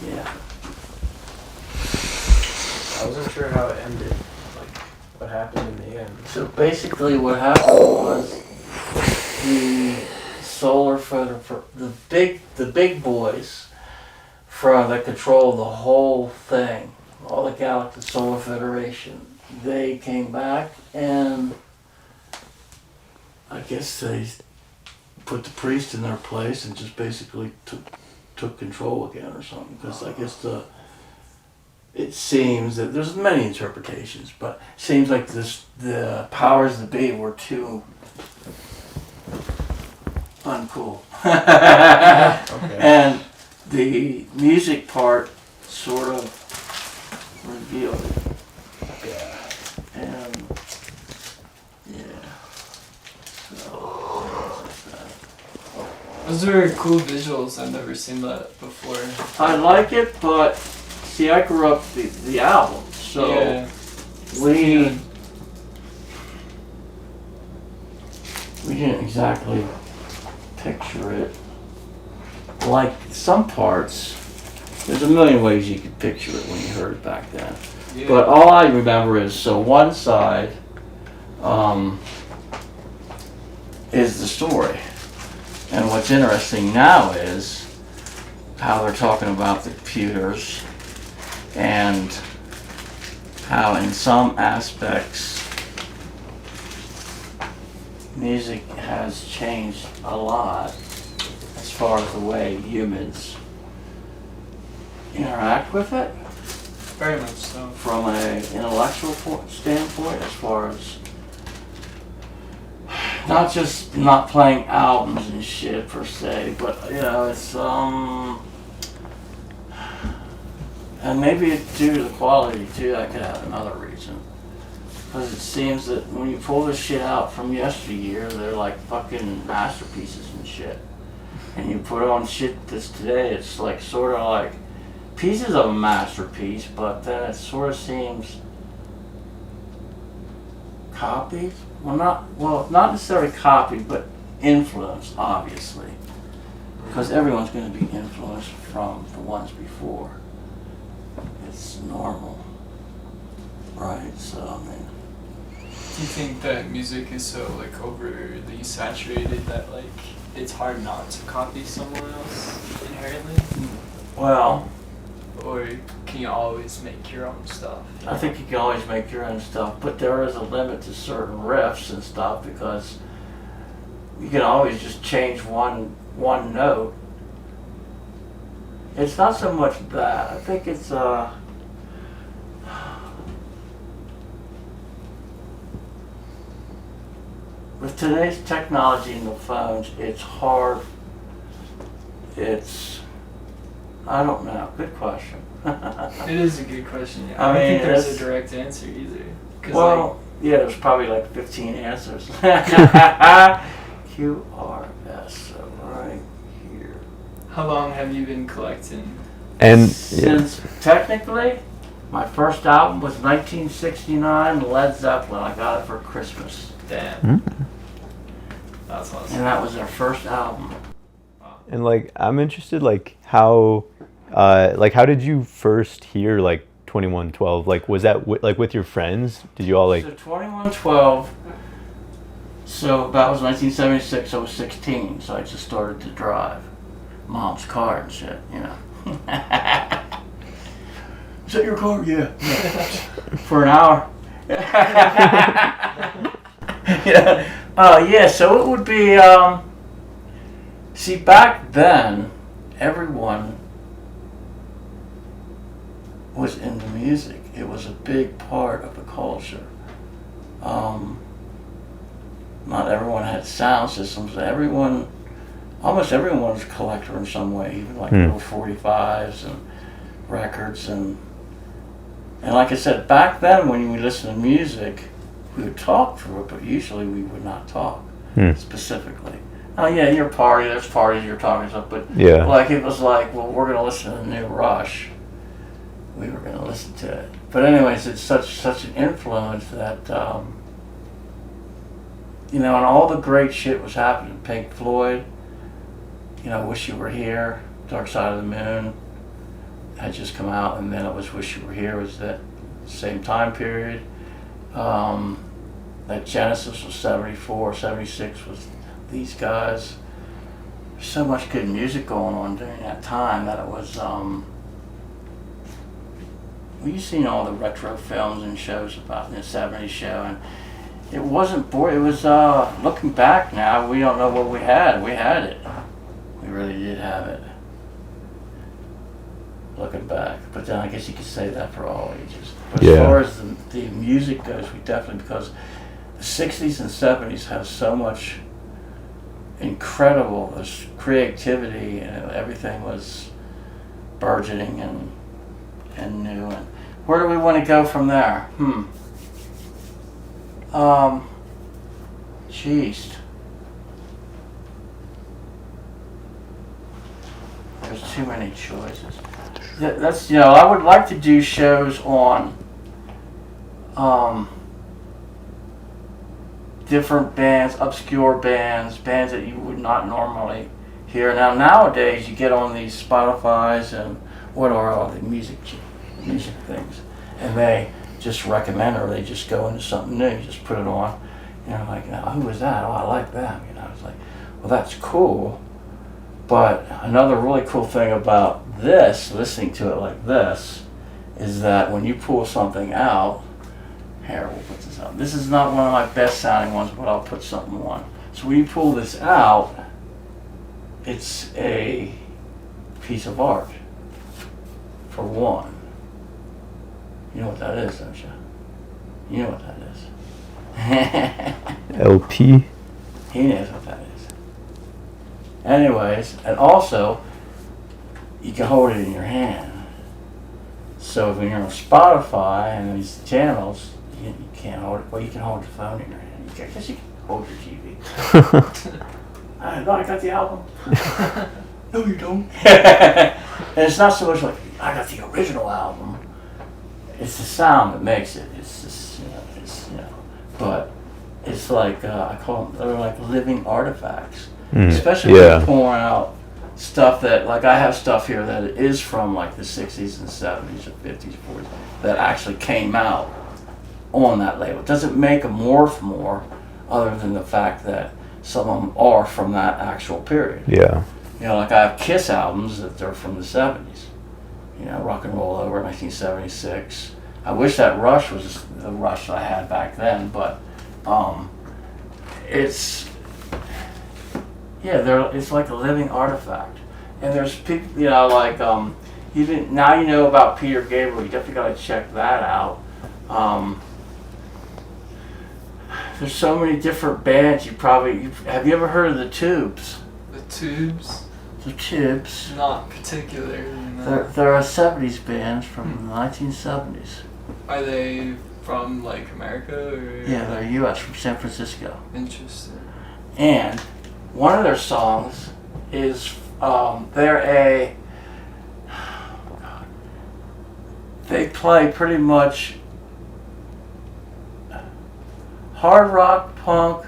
Yeah. I wasn't sure how it ended. Like, what happened in the end. So basically what happened was the solar photo, the big boys that control the whole thing, all the Galactic Solar Federation, they came back and I guess they put the priest in their place and just basically took control again or something, because I guess it seems that there's many interpretations, but it seems like the powers that be were too uncool. Okay. And the music part sort of revealed it. Yeah. And yeah. So Those are cool visuals. I've never seen that before. I like it, but see, I grew up the album, so yeah. we didn't exactly picture it like some parts. There's a million ways you could picture it when you heard it back then. Yeah. But all I remember is, so one side is the story. And what's interesting now is how they're talking about the computers and how in some aspects music has changed a lot as far as the way humans interact with it, Very much so. from an intellectual standpoint, as far as not just not playing albums and shit per se, but you know, it's and maybe it's due to the quality too. That could have another reason, because it seems that when you pull this shit out from yesteryear, they're like fucking masterpieces and shit, and you put on shit that's today, it's like sort of like pieces of a masterpiece, but then it sort of seems copied. Well, not necessarily copied, but influenced, obviously, because everyone's going to be influenced from the ones before. It's normal. Right, so I mean, Do you think that music is so like overly saturated that like it's hard not to copy someone else inherently? well, Or can you always make your own stuff? I think you can always make your own stuff, but there is a limit to certain riffs and stuff because you can always just change one note. It's not so much that. I think it's with today's technology and the phones, it's hard. I don't know. Good question. It is a good question. Yeah. I I don't think mean, there's it's- a direct answer either. 'Cause, Well, yeah, there's probably like 15 answers. QRS, so right here. like, how long have you been collecting? And yeah. Since technically, my first album was 1969, Led Zeppelin. I got it for Christmas, Damn. Mm. That's awesome. and that was their first album. And like, I'm interested, like how did you first hear like 2112? Like, was that like with your friends? Did you all like? So 2112. So that was 1976. I was 16, so I just started to drive mom's car and shit, you know. Is that your car? Yeah. For an hour. Yeah. Yeah. So it would be. See, back then, everyone was into music. It was a big part of the culture. Not everyone had sound systems. Almost everyone was a collector in some way, even like little 45s and records. And like I said, back then when we listened to music, we would talk through it, but usually we would not talk specifically. Oh yeah, your party, there's parties you're talking about, but Yeah. like it was like, well, we're gonna listen to the new Rush. We were gonna listen to it. But anyways, it's such an influence that and all the great shit was happening. Pink Floyd, Wish You Were Here, Dark Side of the Moon had just come out, and then it was Wish You Were Here was that same time period. That Genesis was 74, 76 was these guys. There's so much good music going on during that time that it was you've seen all the retro films and shows about the 70s show, and it wasn't boring. It was looking back now, we don't know what we had. We had it. We really did have it. Looking back, but then I guess you could say that for all ages. But as far as the music goes, we definitely, because the 60s and 70s have so much incredible creativity, and everything was burgeoning and new. And where do we want to go from there? Jeez. There's too many choices. That's I would like to do shows on different bands, obscure bands that you would not normally hear. Now nowadays you get on these Spotify's and what are all the music things, and they just recommend, or they just go into something new. You just put it on, like, who was that? Oh, I like them. It's like, well, that's cool. But another really cool thing about this, listening to it like this, is that when you pull something out, here, we'll put this out. This is not one of my best sounding ones, but I'll put something on. So when you pull this out, it's a piece of art, for one. You know what that is, don't you? You know what that is. LP. He knows what that is. Anyways, and also, you can hold it in your hand. So when you're on Spotify and these channels, you can't hold it. Well, you can hold the phone in your hand. I guess you can hold your TV. I got the album. No, you don't. And it's not so much like, I got the original album. It's the sound that makes it. It's just, but it's like, I call them, they're like living artifacts. Especially when you're pouring out stuff that, like, I have stuff here that is from like the 60s and 70s or 50s, 40s that actually came out on that label. It doesn't make them worth more, other than the fact that some of them are from that actual period. Yeah. You know, like I have Kiss albums that they're from the 70s. You know, Rock and Roll Over, 1976. I wish that Rush was the Rush I had back then, but it's it's like a living artifact. And there's people, you know, like now you know about Peter Gabriel. You definitely got to check that out. There's so many different bands. Have you ever heard of the Tubes? The Tubes? The Tubes. Not particularly. No. They're a 70s band from the 1970s. Are they from like America or? Yeah, they're U.S. from San Francisco. Interesting. And one of their songs is they play pretty much hard rock, punk,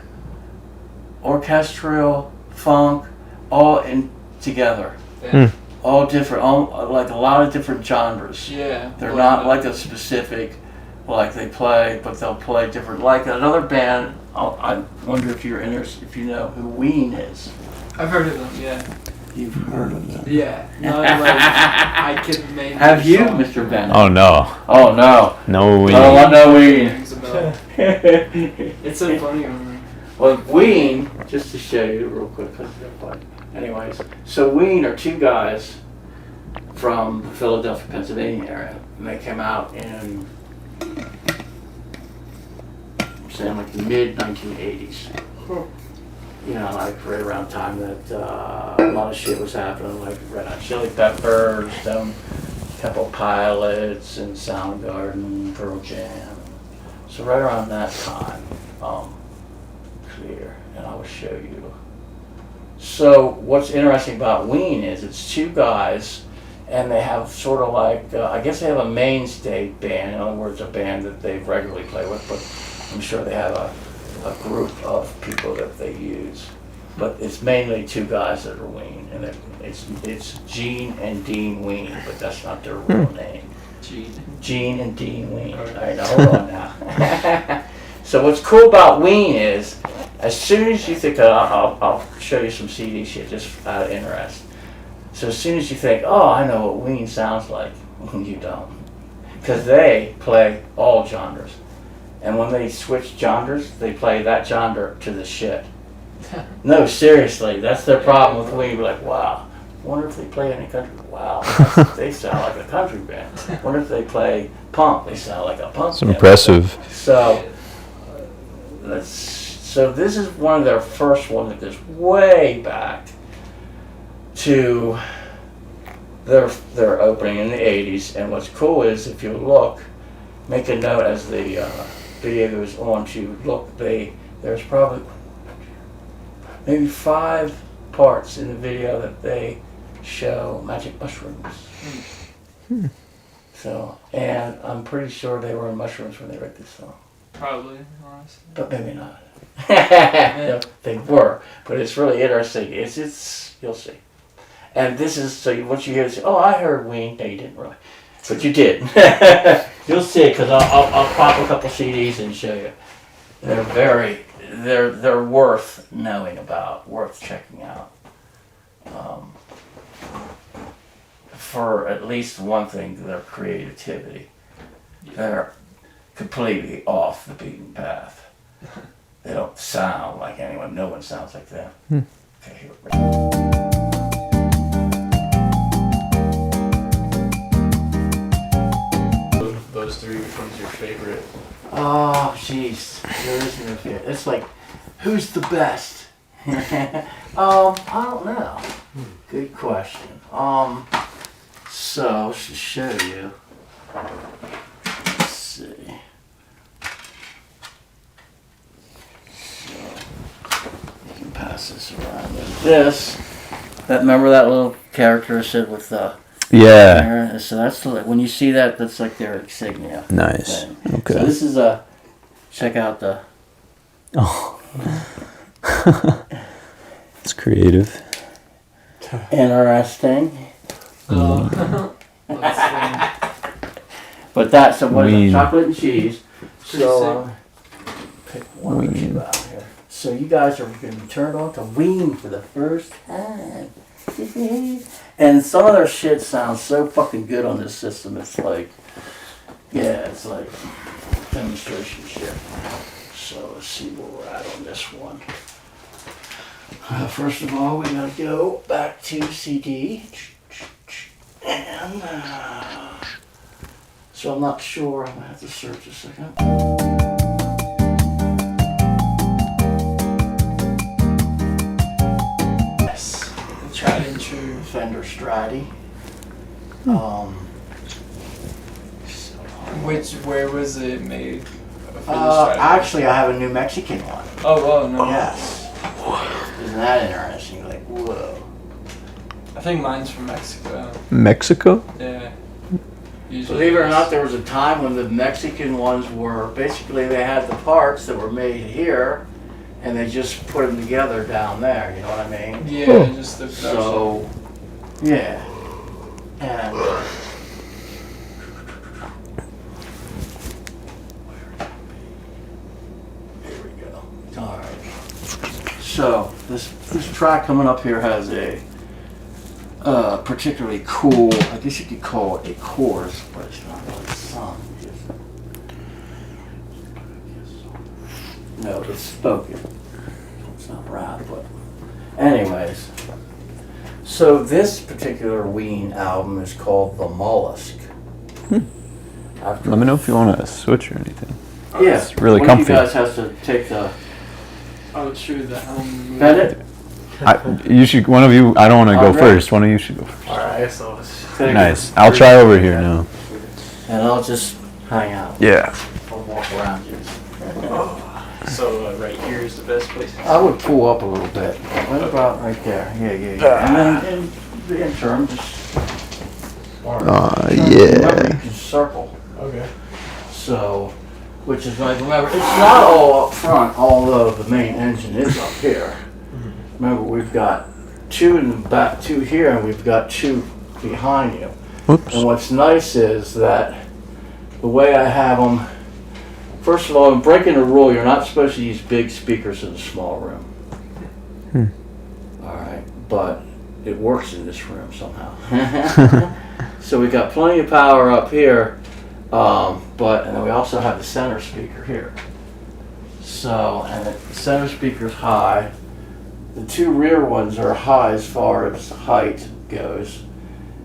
orchestral, funk, all in together. Yeah. All different, like a lot of different genres. Yeah. They're not like a specific, like they play, but they'll play different. Like another band, I wonder if you're interested, if you know who Ween is. I've heard of them. Yeah. You've heard of them. Yeah. No, like, I could maybe. Have you, Mr. Bennett? Oh no. Oh no. No way. Oh, I know Ween. Rings a bell. It's so funny when Well, Ween, just to show you real quick, because they're funny. Anyways, so Ween are two guys from the Philadelphia, Pennsylvania area, and they came out in, I'm saying like the mid 1980s. You know, like right around time that a lot of shit was happening, like Red Hot Chili Peppers, Temple Pilots, and Soundgarden, Pearl Jam. So right around that time, clear, and I will show you. So what's interesting about Ween is it's two guys, and they have sort of like, I guess they have a mainstay band, in other words, a band that they regularly play with, but I'm sure they have a group of people that they use. But it's mainly two guys that are Ween, and it's Gene and Dean Ween, but that's not their real name. Gene and Dean Ween. All right, now hold on now. So what's cool about Ween is, as soon as you think, I'll show you some CD shit just out of interest. So as soon as you think, oh, I know what Ween sounds like, you don't. Because they play all genres. And when they switch genres, they play that genre to the shit. No, seriously, that's their problem with Ween. We're like, wow, wonder if they play any country. Wow, they sound like a country band. Wonder if they play punk. They sound like a punk It's band. impressive. So this is one of their first ones that goes way back to their opening in the 80s. And what's cool is, if you look, make a note as the video goes on to look, there's probably maybe 5 parts in the video that they show magic mushrooms. So, and I'm pretty sure they were in mushrooms when they wrote this song. probably, honestly. But maybe not. No, they were, but it's really interesting. It's you'll see. And this is, so once you hear this, oh, I heard Ween. No, you didn't really, but you did. You'll see, because I'll pop a couple CDs and show you. They're worth knowing about, worth checking out. For at least one thing, their creativity. They're completely off the beaten path. They don't sound like anyone. No one sounds like them. Okay, here we go. Those three, which one's your favorite? Oh, jeez. There is no fit. It's like, who's the best? I don't know. Good question. So, to show you. Let's see. So, you can pass this around. This, remember that little character I said with the... Yeah. So that's when you see that, that's like their insignia. Nice. thing. Okay. So this is check out the. Oh. It's creative. Interesting. Oh. But so what is Ween. it? Chocolate and cheese. So, pick one or two out here. So you guys are going to be turned on to Ween for the first time. And some of their shit sounds so fucking good on this system. It's like, yeah, it's like demonstration shit. So let's see where we're at on this one. First of all, we gotta go back to CD. And so I'm not sure. I'm gonna have to search a second. Yes, the tried and true Fender Strati. Where was it made? Actually, I have a New Mexican one. Oh, wow, no. Yes. Isn't that interesting? Like, whoa. I think mine's from Mexico. Mexico? Yeah. Usually Believe it or not, there was a time when the Mexican ones were, basically they had the parts that were made here, and they just put them together down there, you know what I mean? Yeah, just the production. So, yeah. And, here we go. All right. So, this track coming up here has a particularly cool, I guess you could call it a chorus, but it's not really a song. No, it's spoken. It's not rap, but anyways. So this particular Ween album is called The Mollusk. After Let me know if you want to switch or anything. yeah, It's really one comfy. of you guys has to take the Oh, true, the helm. Bennett. You should. One of you. I don't want to go Alright. first. One of you should go first. All right, so Nice. I'll try over here now. and I'll just hang out. Yeah. I'll walk around you. So right here is the best place. I would pull up a little bit. What about right there? Yeah. And then in the interim, just. Remember, yeah. you can circle. Okay. So, which is like, remember, it's not all up front, although the main engine is up here. Remember, we've got two in the back, two here, and we've got two behind you. Whoops. And what's nice is that the way I have them, first of all, I'm breaking a rule, you're not supposed to use big speakers in a small room. All right, but it works in this room somehow. So we got plenty of power up here, and then we also have the center speaker here. So, and the center speaker's high. The two rear ones are high as far as height goes.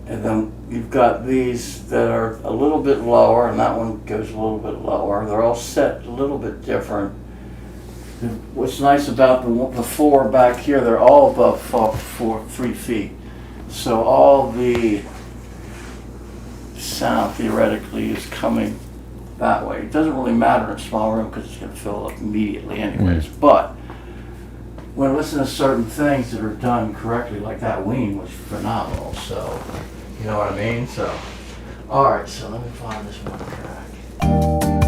And then you've got these that are a little bit lower, and that one goes a little bit lower. They're all set a little bit different. What's nice about the four back here, they're all above 3 feet. So all the sound theoretically is coming that way. It doesn't really matter in a small room because it's going to fill up immediately anyways. But when I listen to certain things that are done correctly, like that Ween was phenomenal. So, you know what I mean? So, all right. So let me find this one track.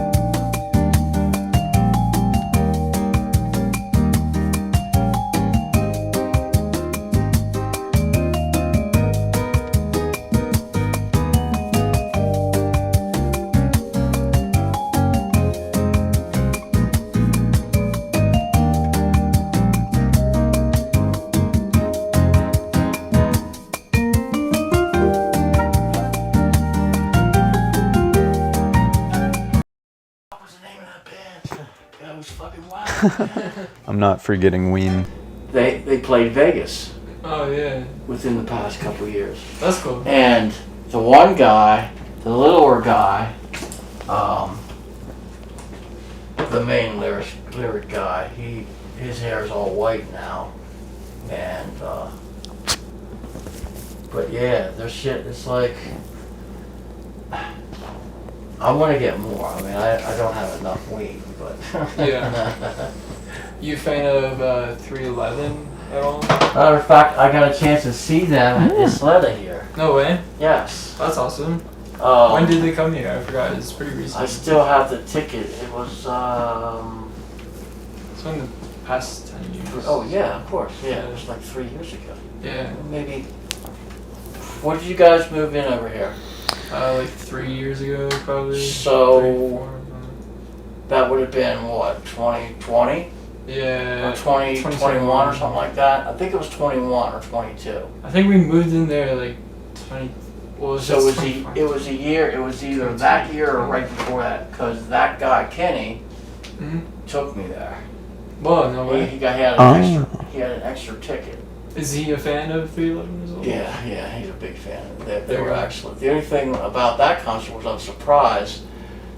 That was fucking wild. I'm not forgetting Ween. They played Vegas Oh yeah, within the past couple years. that's cool. And the one guy, the littler guy, the main lyric guy, his hair is all white now. And, but yeah, their shit is like, I want to get more. I mean, I don't have enough weed, but. Yeah. You a fan of 311 at all? Matter of fact, I got a chance to see them at Isleta here. No way. Yes. That's awesome. When When did they come here? I forgot. It's pretty recent. I still have the ticket. It was, It's been the past 10 years. oh yeah, of course. Yeah, it was like 3 years ago. Yeah. Maybe. When did you guys move in over here? Like 3 years ago, probably. So- 3, 4, That would have been what, 2020 Yeah. or 2021 or something like that. I think it was 21 or 22. I think we moved in there like 20. What was So it? it was a year. It was either that year or right before that, because that guy Kenny Mm-hmm. took me there. Whoa, no He, way. he got he had an extra. He had an extra ticket. Is he a fan of 311 as well? Yeah, he's a big fan. They There were you go. excellent. The only thing about that concert was I was surprised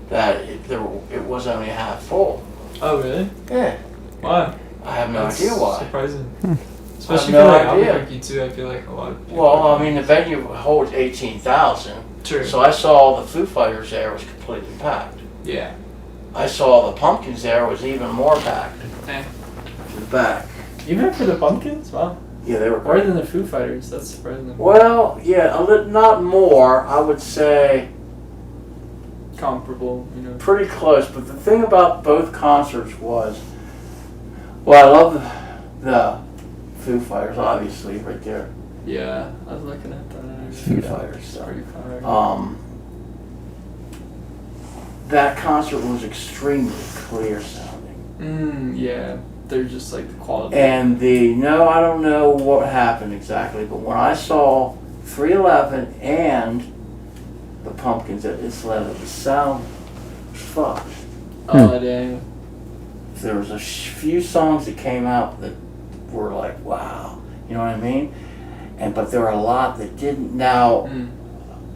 that it was only half full. Oh, really? Yeah, Why? I have no That's idea why. Surprising. I Especially have no for like idea. Albuquerque too. I feel like a lot of people. Well, I mean, the venue holds 18,000, True. so I saw the Foo Fighters there was completely packed. Yeah. I saw the Pumpkins there was even more packed Eh. to the back. Even for the Pumpkins? Wow. Yeah, they were More great. than the Foo Fighters. That's surprising. Well, yeah, not more. I would say Comparable, you know. pretty close. But the thing about both concerts was, well, I love the Foo Fighters, obviously, right there. Yeah, I was looking at that. Foo Fighters. It's So. pretty fire. That concert was extremely clear sounding. Yeah. They're just like the quality. And no, I don't know what happened exactly, but when I saw 311 and the Pumpkins at this level, the sound was fucked. Oh, dang. There was a few songs that came out that were like, wow, you know what I mean? But there were a lot that didn't. Now,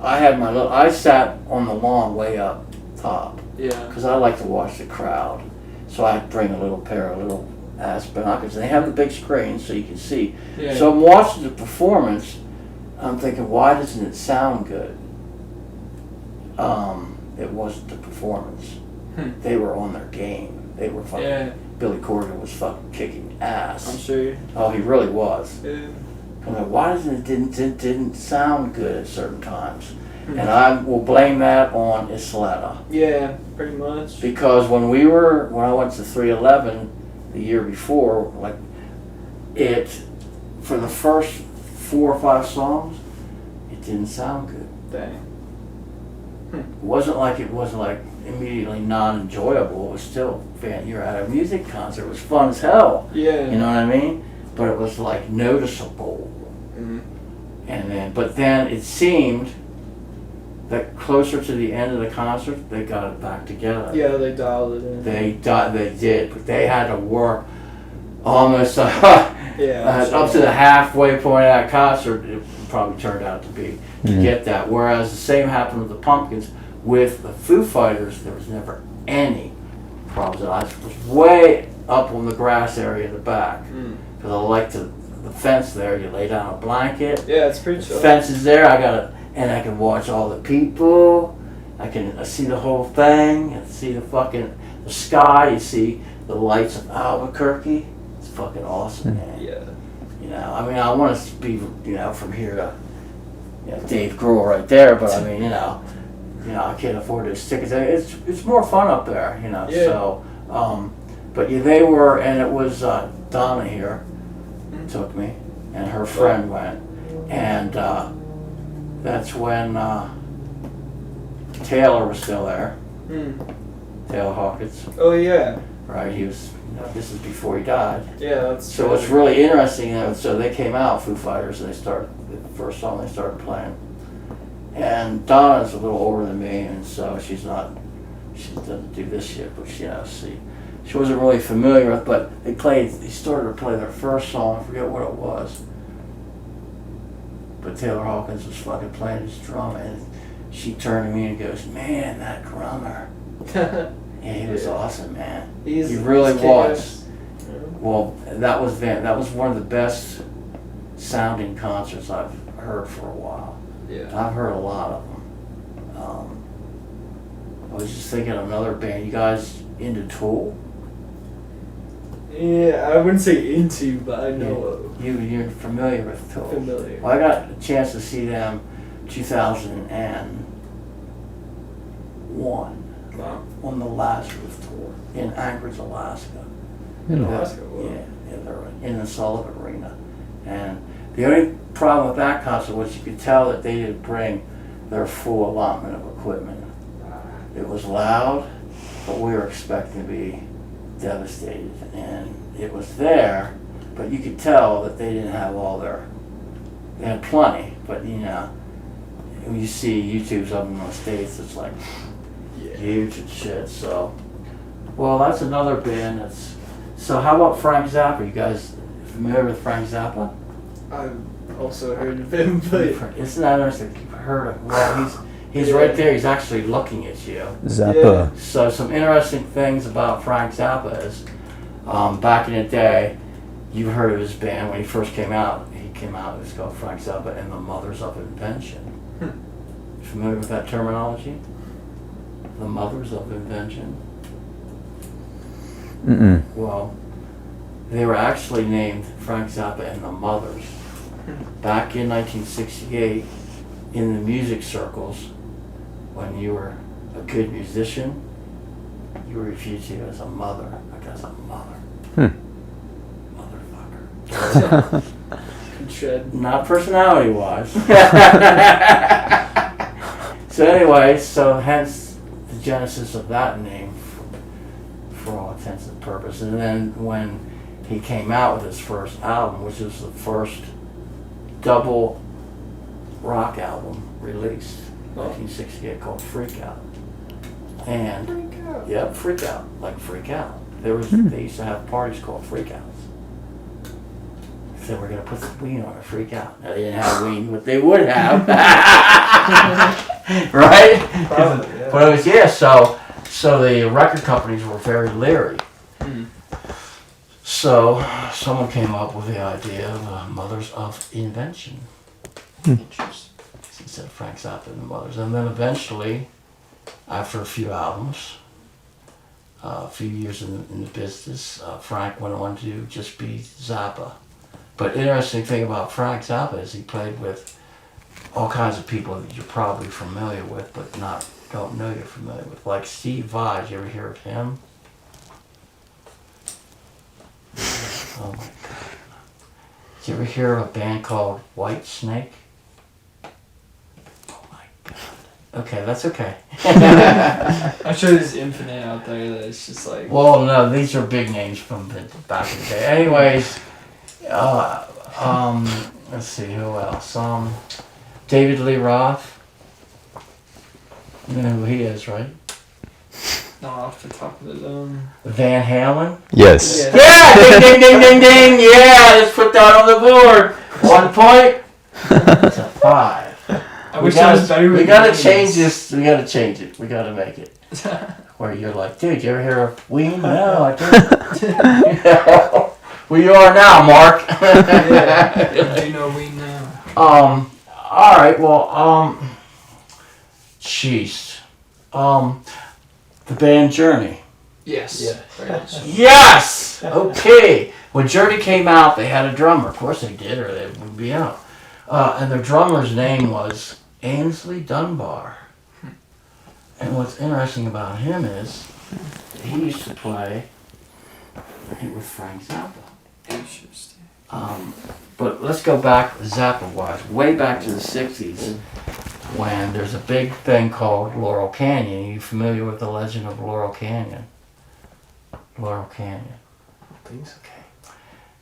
I sat on the lawn way up top Yeah. because I like to watch the crowd. So I bring a little pair of little ass binoculars. They have the big screen so you can see. Yeah. So I'm watching the performance. I'm thinking, why doesn't it sound good? It wasn't the performance. They were on their game. They were fucking. Yeah. Billy Corgan was fucking kicking ass. I'm sure. Oh, he really was. Yeah. I'm like, why doesn't it didn't sound good at certain times? And I will blame that on Isleta. Yeah, pretty much. Because when I went to 311 the year before, like for the first 4 or 5 songs, it didn't sound good. Dang. It wasn't like immediately non-enjoyable. It was still, you're at a music concert. It was fun as hell. Yeah. You know what I mean? But it was like noticeable. But then it seemed that closer to the end of the concert, they got it back together. Yeah, they dialed it in. They did, but they had to work almost Yeah. up to the halfway point of that concert. It probably turned out to be to get that. Whereas the same happened with the Pumpkins. With the Foo Fighters, there was never any problems. I was way up on the grass area in the back because I like the fence there. You lay down a blanket. Yeah, it's pretty The chill. fence is there. And I can watch all the people. I see the whole thing. And see the sky. You see the lights of Albuquerque. It's fucking awesome, man. Yeah. You know, I mean, I want to be, from here to, Dave Grohl right there. But I mean, I can't afford those tickets. It's more fun up there, Yeah. So, but yeah, they were, and it was Donna here took me, and her friend went, and that's when Taylor was still there. Taylor Hawkins, Oh, yeah. right? He was. This is before he died. Yeah, that's So it's really interesting. So they came out, Foo Fighters, and the first song they started playing. And Donna's a little older than me, and so she doesn't do this shit, but she wasn't really familiar with, but they started to play their first song, I forget what it was. But Taylor Hawkins was fucking playing his drum, and she turned to me and goes, "Man, that drummer." Yeah, he was awesome, man. He really was. Well, that was one of the best sounding concerts I've heard for a while. Yeah. I've heard a lot of them. I was just thinking of another band. You guys into Tool? Yeah, I wouldn't say into, but I know You're familiar with Tool? familiar. Well, I got a chance to see them 2001 Wow. on the Lazarus tour in Anchorage, Alaska. In Alaska, wow. Yeah, they're in the Sullivan Arena. And the only problem with that concert was you could tell that they didn't bring their full allotment of equipment. It was loud, but we were expecting to be devastated. And it was there, but you could tell that they didn't have all their, they had plenty, but you know, when you see YouTube's up in the States, it's like huge and shit, so. Well, that's another band that's, so how about Frank Zappa? You guys familiar with Frank Zappa? I've also heard of him, but Isn't that interesting? You've heard of, well, he's right there, he's actually looking at you. Zappa. So some interesting things about Frank Zappa is, back in the day, you've heard of his band when he first came out. He came out, it was called Frank Zappa and the Mothers of Invention. Familiar with that terminology? The Mothers of Invention? Mm-mm. Well, they were actually named Frank Zappa and the Mothers. Back in 1968, in the music circles, when you were a good musician, you were referred to as a mother, like as a mother. Motherfucker. Tread. Not personality-wise. So anyway, so hence the genesis of that name for all intents and purposes. And then when he came out with his first album, which was the first double rock album released, 1968, called Freak Out. And Freak Out. Yep, Freak Out, like Freak Out. They used to have parties called Freak Outs. So we're gonna put some weed on it, Freak Out. Now they didn't have weed, but they would have. Right? Probably, yeah. But it was, so the record companies were very leery. So someone came up with the idea of Mothers of Invention. Interesting. Instead of Frank Zappa and the Mothers. And then eventually, after a few albums, a few years in the business, Frank went on to just be Zappa. But interesting thing about Frank Zappa is he played with all kinds of people that you're probably familiar with, but don't know you're familiar with. Like Steve Vai, you ever hear of him? Oh my God. Did you ever hear of a band called White Snake? Oh my God. Okay, that's okay. I'm sure there's infinite out there that it's just like. Well, no, these are big names from back in the day. Anyways, let's see, who else? David Lee Roth. You know who he is, right? Not off the top of the dome. Van Halen. Yes. Yeah, ding, ding, ding, ding, ding. Yeah, let's put that on the board. 1 point. That's a 5. I wish I was better with We gotta names. change this. We gotta change it. We gotta make it. Where you're like, dude, you ever hear of Ween? No, I didn't. Well, you are now, Mark. Yeah, I do know we now. All right. Well, jeez. The band Journey. Yes. Yeah. Very much. Yes. Okay. When Journey came out, they had a drummer. Of course they did, or they would be out. And their drummer's name was Ainsley Dunbar. And what's interesting about him is he used to play with Frank Zappa. Interesting. But let's go back Zappa-wise, way back to the 60s, when there's a big thing called Laurel Canyon. Are you familiar with the legend of Laurel Canyon? Laurel Canyon. Thanks. Okay.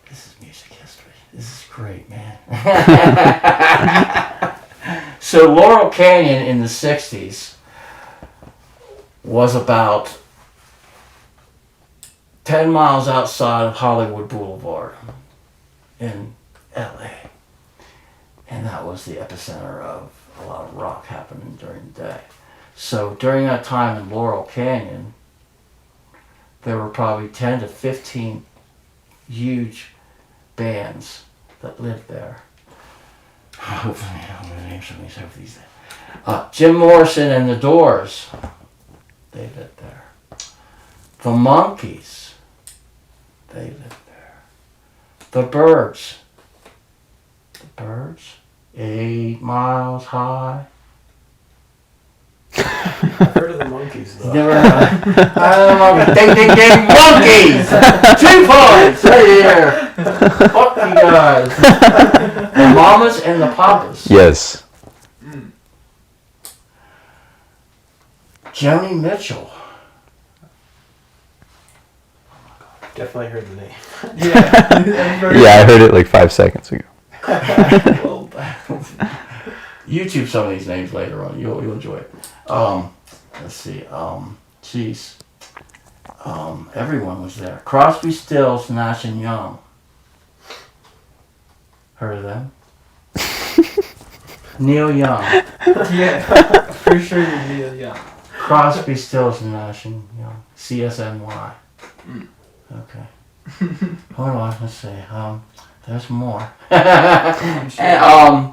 This is music history. This is great, man. So Laurel Canyon in the 60s was about 10 miles outside of Hollywood Boulevard in LA. And that was the epicenter of a lot of rock happening during the day. So during that time in Laurel Canyon, there were probably 10 to 15 huge bands that lived there. Hopefully, I'm going to name some of these. Jim Morrison and the Doors, they lived there. The Monkees, they lived there. The Byrds, 8 miles high. I've heard of the monkeys though. Never heard. Ding, ding, ding, monkeys! 2 points right here. Fuck you guys. The Mamas and the Papas. Yes. Joni Mitchell. Definitely heard the name. Yeah, I heard it like 5 seconds ago. YouTube some of these names later on. You'll enjoy it. Let's see. Jeez. Everyone was there. Crosby, Stills, Nash and Young. Heard of them? Neil Young. Yeah, for sure you're Neil Young. Crosby, Stills, Nash and Young. CSNY. Okay. Hold on. Let's see. There's more. And,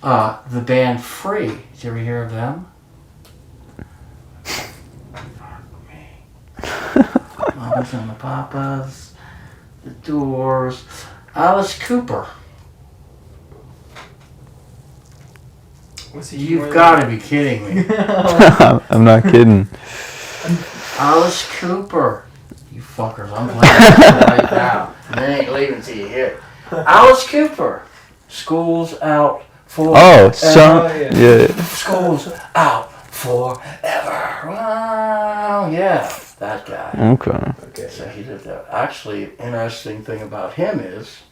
the band Free. Did you ever hear of them? Mamas and the Papas, The Doors, Alice Cooper. What's he? You've got to be kidding me. I'm not kidding. Alice Cooper. You fuckers, I'm playing this right now. And they ain't leaving till you hear it. Alice Cooper. School's out for Oh, yeah. School's out forever. Wow, yeah, that guy. Okay. Okay, so he did that. Actually, interesting thing about him is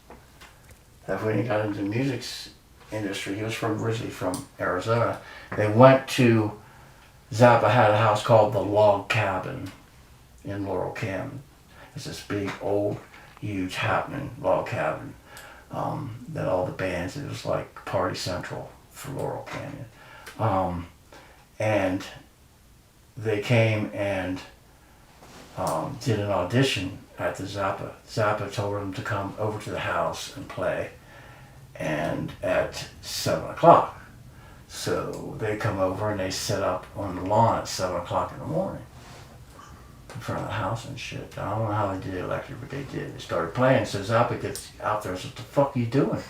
that when he got into the music industry, he was originally from Arizona. They went to Zappa had a house called the Log Cabin in Laurel Canyon. It's this big, old, huge, happening log cabin that all the bands. It was like Party Central for Laurel Canyon, and they came and did an audition at the Zappa. Zappa told them to come over to the house and play, and at 7 o'clock. So they come over and they set up on the lawn at 7 o'clock in the morning in front of the house and shit. I don't know how they did it electric, but they did. They started playing. So Zappa gets out there and says, "What the fuck are you doing?"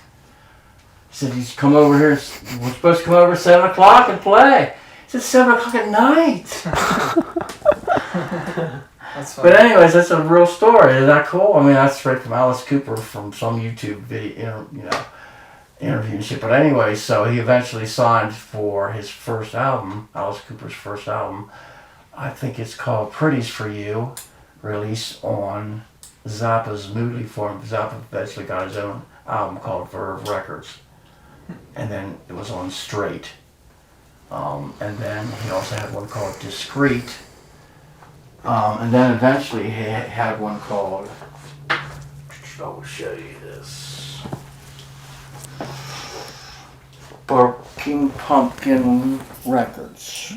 He said, "He's come over here. We're supposed to come over at 7 o'clock and play." He said, 7 o'clock at night. That's fun. But anyways, that's a real story. Is that cool? I mean, that's straight from Alice Cooper from some YouTube video, interview and shit. But anyway, so he eventually signed for his first album, Alice Cooper's first album. I think it's called Pretty's For You, released on Zappa's Moodly form. Zappa eventually got his own album called Verve Records. And then it was on Straight. And then he also had one called Discreet. And then eventually he had one called, I will show you this, Barking Pumpkin Records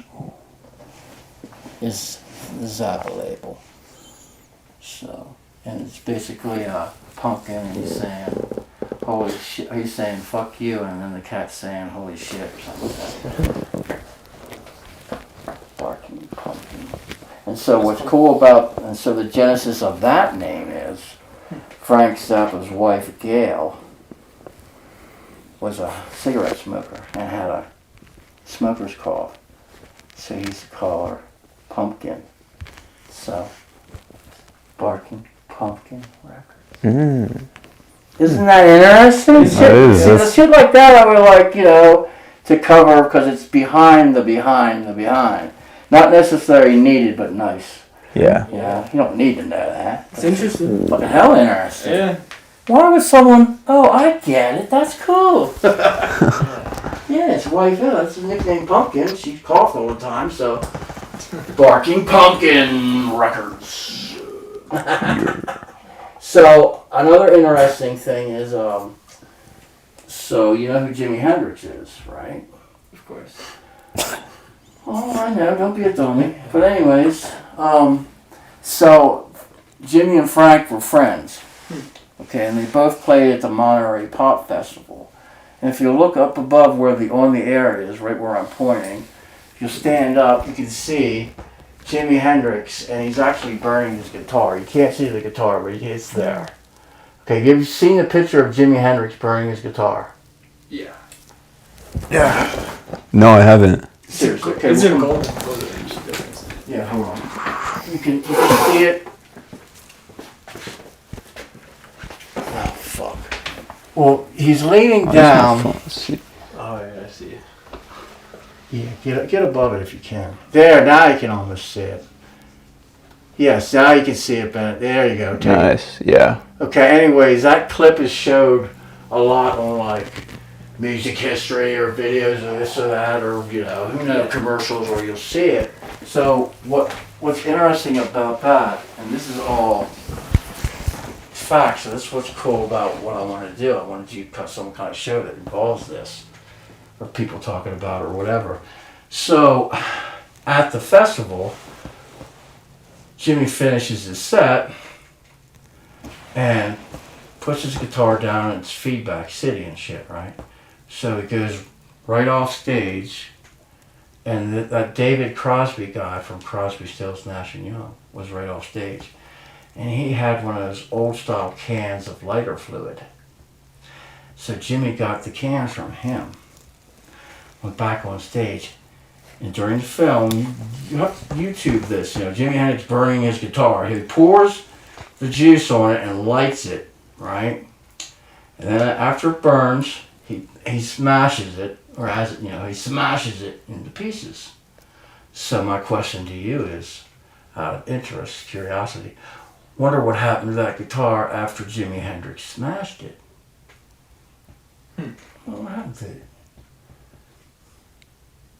is the Zappa label. So, and it's basically a pumpkin and he's saying, holy shit, he's saying fuck you, and then the cat's saying holy shit or something like that. Barking Pumpkin. And so what's cool about, and so the genesis of that name is Frank Zappa's wife, Gail, was a cigarette smoker and had a smoker's cough. So he used to call her Pumpkin. So, Barking Pumpkin Records. Isn't that interesting? Shit like that I would like, to cover because it's behind the behind. Not necessarily needed, but nice. Yeah. Yeah, you don't need to know that. It's interesting. Fucking hell interesting. Yeah. Why would someone, oh, I get it, that's cool. Yeah, his wife, that's his nickname Pumpkin. She coughed all the time, so Barking Pumpkin Records. So, another interesting thing is, so you know who Jimi Hendrix is, right? Of course. Oh, I know, don't be a dummy. But anyways, so Jimmy and Frank were friends. Okay, and they both played at the Monterey Pop Festival. And if you look up above where the on the air is, right where I'm pointing, if you stand up, you can see Jimi Hendrix, and he's actually burning his guitar. You can't see the guitar, but it's there. Okay, have you seen a picture of Jimi Hendrix burning his guitar? Yeah. Yeah. No, I haven't. Seriously. Okay, It's in we'll golden photo. Yeah, hold on. You can see it. Oh, fuck. Well, he's leaning down. Oh, yeah, I see. Yeah, get above it if you can. There, now you can almost see it. Yes, now you can see it, Bennett. There you go. Take it. Nice. Yeah. Okay, anyways, that clip is showed a lot on like music history or videos of this or that, or who knows, commercials, or you'll see it. So what's interesting about that, and this is all facts, so this is what's cool about what I want to do. I want to do some kind of show that involves this, or people talking about it or whatever. So at the festival, Jimmy finishes his set and puts his guitar down in its feedback city and shit, right? So he goes right off stage, and that David Crosby guy from Crosby, Stills, Nash and Young was right off stage. And he had one of those old style cans of lighter fluid. So Jimmy got the cans from him, went back on stage, and during the film, you have to YouTube this, Jimi Hendrix burning his guitar. He pours the juice on it and lights it, right? And then after it burns, he smashes it, or as it, he smashes it into pieces. So my question to you is, out of interest, curiosity, wonder what happened to that guitar after Jimi Hendrix smashed it? Well, what happened to it?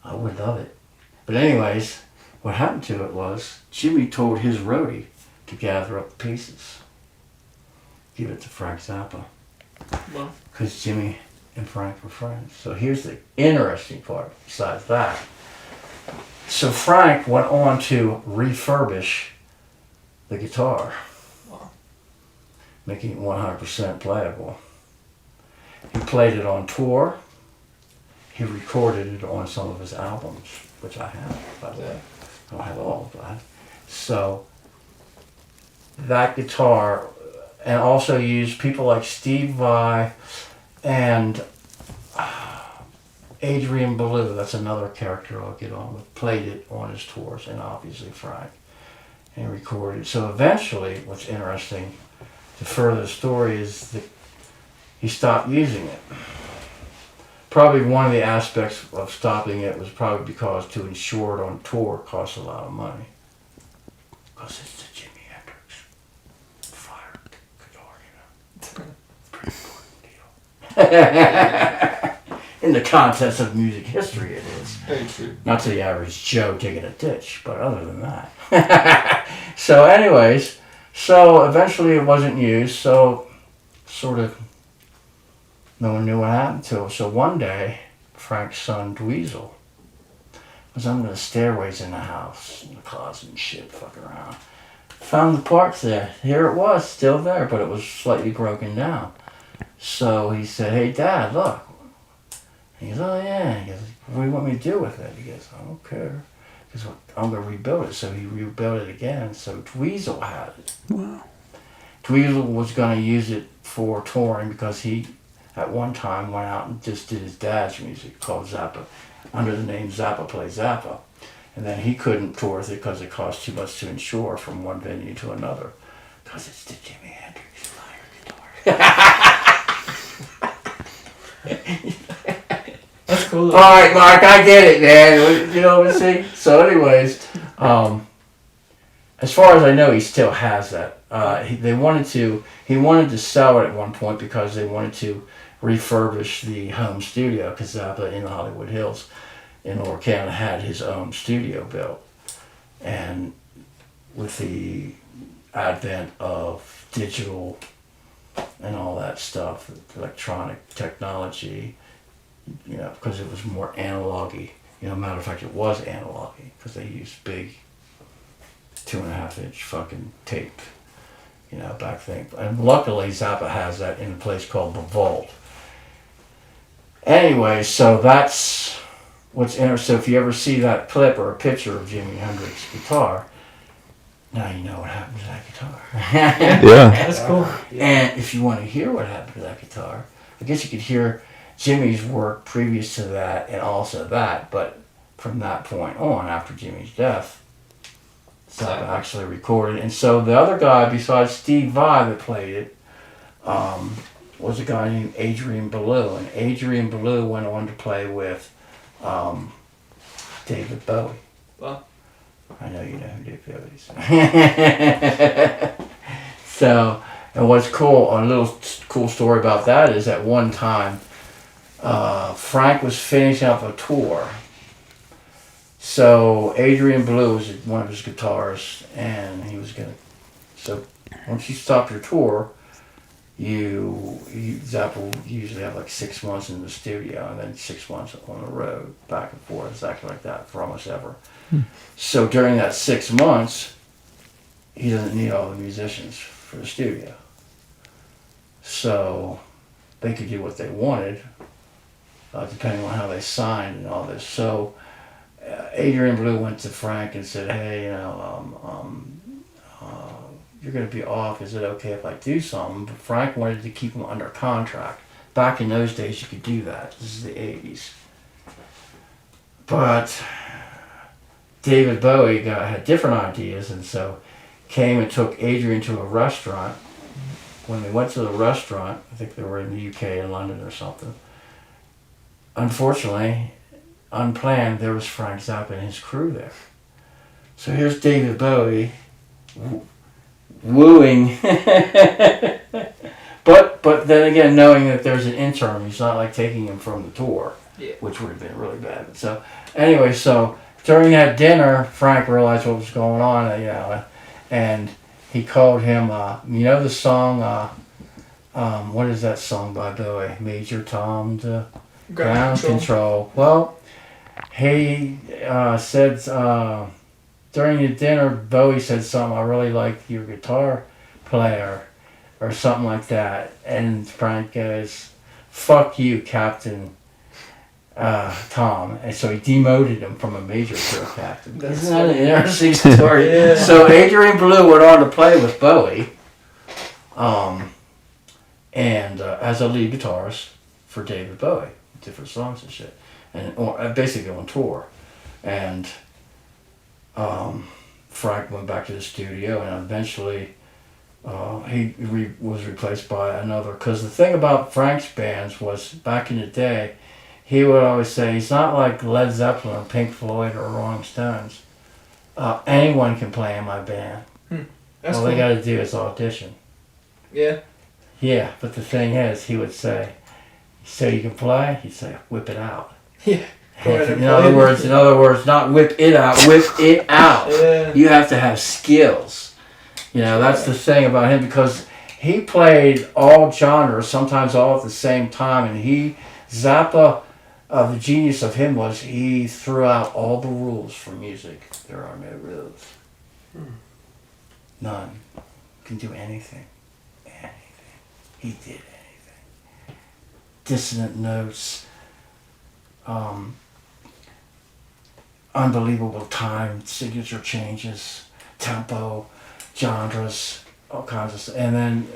I would love it. But anyways, what happened to it was Jimmy told his roadie to gather up the pieces. Give it to Frank Zappa. Well. Because Jimmy and Frank were friends. So here's the interesting part besides that. So Frank went on to refurbish the guitar, making it 100% playable. He played it on tour. He recorded it on some of his albums, which I have, by the way. I don't have all of that. So that guitar, and also used people like Steve Vai and Adrian Belew, that's another character I'll get on with, played it on his tours, and obviously Frank, and recorded. So eventually, what's interesting to further the story is that he stopped using it. Probably one of the aspects of stopping it was probably because to insure it on tour costs a lot of money. Because it's the Jimi Hendrix fire guitar, Pretty important deal. In the context of music history, it is. Very true. Not to the average Joe digging a ditch, but other than that. So anyways, eventually it wasn't used, so sort of no one knew what happened to it. So one day, Frank's son Dweezil was under the stairways in the house, in the closet and shit, fucking around. Found the parts there. Here it was, still there, but it was slightly broken down. So he said, "Hey Dad, look." And he goes, "Oh yeah." He goes, "What do you want me to do with it?" He goes, "I don't care." He goes, "Well, I'm going to rebuild it." So he rebuilt it again. So Dweezil had it. Wow. Dweezil was going to use it for touring because he, at one time, went out and just did his dad's music called Zappa, under the name Zappa Plays Zappa. And then he couldn't tour with it because it cost too much to insure from one venue to another. Because it's the Jimi Hendrix fire guitar. That's cool. All right, Mark, I get it, man. You know what I'm saying? So anyways, as far as I know, he still has that. He wanted to sell it at one point because they wanted to refurbish the home studio, because Zappa in the Hollywood Hills in Lower Canada had his own studio built. And with the advent of digital and all that stuff, electronic technology, because it was more analog-y. Matter of fact, it was analog-y because they used big 2.5-inch fucking tape, back then. And luckily, Zappa has that in a place called the Vault. Anyway, so that's what's interesting. So if you ever see that clip or a picture of Jimi Hendrix's guitar, now you know what happened to that guitar. Yeah. That's cool. And if you want to hear what happened to that guitar, I guess you could hear Jimmy's work previous to that and also that, but from that point on, after Jimmy's death, Zappa actually recorded. And so the other guy besides Steve Vai that played it was a guy named Adrian Belew, and Adrian Belew went on to play with David Bowie. Wow. I know you know who Dave Bowie is. So, and what's cool, a little cool story about that is at one time, Frank was finishing up a tour. So Adrian Blue was one of his guitarists, and he was gonna. So once you stop your tour, Zappa will usually have like 6 months in the studio and then 6 months on the road, back and forth, exactly like that for almost ever. So during that 6 months, he doesn't need all the musicians for the studio. So they could do what they wanted, depending on how they signed and all this. So Adrian Blue went to Frank and said, hey, you're going to be off. Is it okay if I do something? But Frank wanted to keep him under contract. Back in those days, you could do that. This is the 80s. But David Bowie had different ideas, and so came and took Adrian to a restaurant. When they went to the restaurant, I think they were in the UK, in London or something. Unfortunately, unplanned, there was Frank Zappa and his crew there. So here's David Bowie wooing, but then again, knowing that there's an interim, he's not like taking him from the tour, which would have been really bad. So anyway, so during that dinner, Frank realized what was going on, and he called him, you know the song, what is that song by Bowie? Major Tom to Ground Control. Well, he said, during the dinner, Bowie said something, I really like your guitar player, or something like that. And Frank goes, fuck you, Captain Tom. And so he demoted him from a major to a captain. Isn't that an interesting story? Yeah. So Adrian Blue went on to play with Bowie, and as a lead guitarist for David Bowie, different songs and shit, and basically on tour. And Frank went back to the studio, and eventually he was replaced by another. Because the thing about Frank's bands was, back in the day, he would always say, he's not like Led Zeppelin or Pink Floyd or Rolling Stones. Anyone can play in my band. All they got to do is audition. Yeah. Yeah, but the thing is, he would say, so you can play? He'd say, whip it out. Yeah. In other words, not whip it out, whip it out. Yeah. You have to have skills. That's the thing about him, because he played all genres, sometimes all at the same time, and Zappa, the genius of him was he threw out all the rules for music. There are no rules. None. You can do anything. Anything. He did anything. Dissonant notes, unbelievable time, signature changes, tempo, genres, all kinds of stuff. And then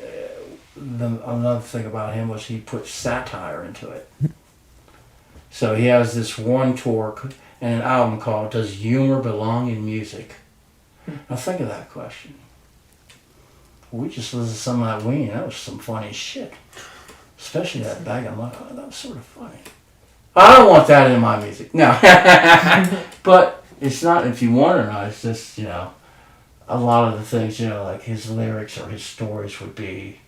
another thing about him was he put satire into it. So he has this one tour and an album called Does Humor Belong in Music? Now think of that question. We just listened to some of that Ween. That was some funny shit. Especially that bag of money. Oh, that was sort of funny. I don't want that in my music. No. But it's not, if you want or not, it's just, a lot of the things, like his lyrics or his stories would be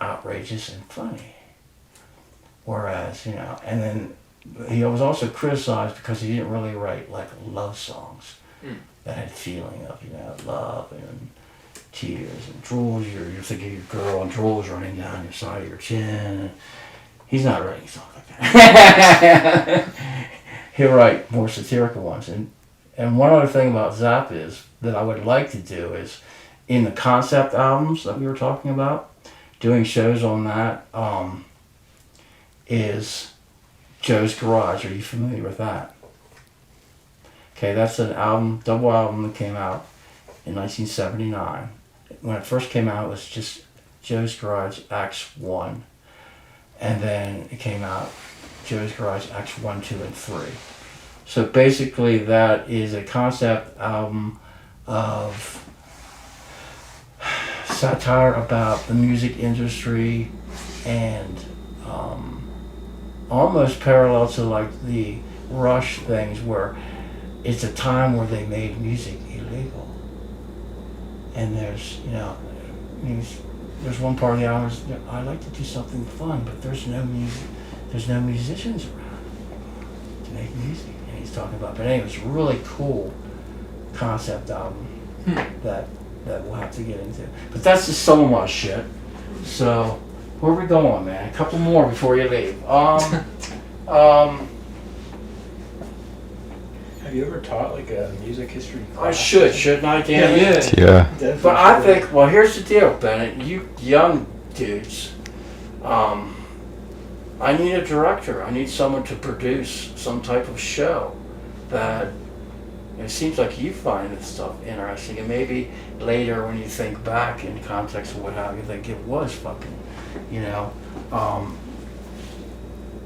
outrageous and funny. Whereas, and then he was also criticized because he didn't really write like love songs that had feeling of, love and tears and drools. You're thinking of your girl and drools running down your side of your chin. He's not writing songs like that. He'll write more satirical ones. And one other thing about Zappa is that I would like to do is, in the concept albums that we were talking about, doing shows on that, is Joe's Garage. Are you familiar with that? Okay, that's an album, double album that came out in 1979. When it first came out, it was just Joe's Garage Acts 1. And then it came out, Joe's Garage Acts 1, 2, and 3. So basically that is a concept album of satire about the music industry, and almost parallel to like the Rush things, where it's a time where they made music illegal. And there's, you know, there's one part of the album is, I like to do something fun, but there's no musicians around to make music. And he's talking about, but anyway, it's a really cool concept album that we'll have to get into. But that's just some of my shit. So, where are we going, man? A couple more before you leave. Have you ever taught like a music history class? I shouldn't I, Dan? Yeah. Definitely. But I think, well, here's the deal, Bennett. You young dudes, I need a director. I need someone to produce some type of show that it seems like you find this stuff interesting. And maybe later when you think back in context of what have you, think it was fucking, you know.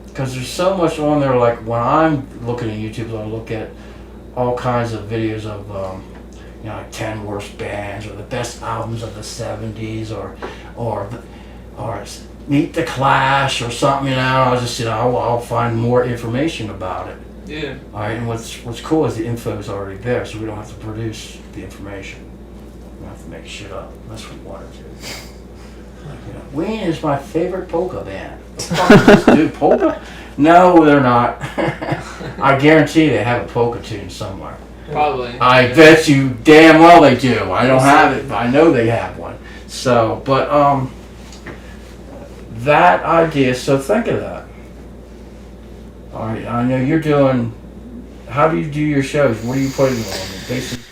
Because there's so much on there, like when I'm looking at YouTube, I look at all kinds of videos of, you know, like 10 worst bands or the best albums of the 70s or Meet the Clash or something, you know. I'll just, you know, I'll find more information about it. Yeah. All right, and what's cool is the info is already there, so we don't have to produce the information. We don't have to make shit up unless we wanted to. Like, you know, Ween is my favorite polka band. The fuck is this dude, polka? No, they're not. I guarantee they have a polka tune somewhere. Probably. I bet you damn well they do. I don't have it, but I know they have one. So, but that idea. So think of that. All right, I know you're doing. How do you do your shows? What are you putting on? Basically.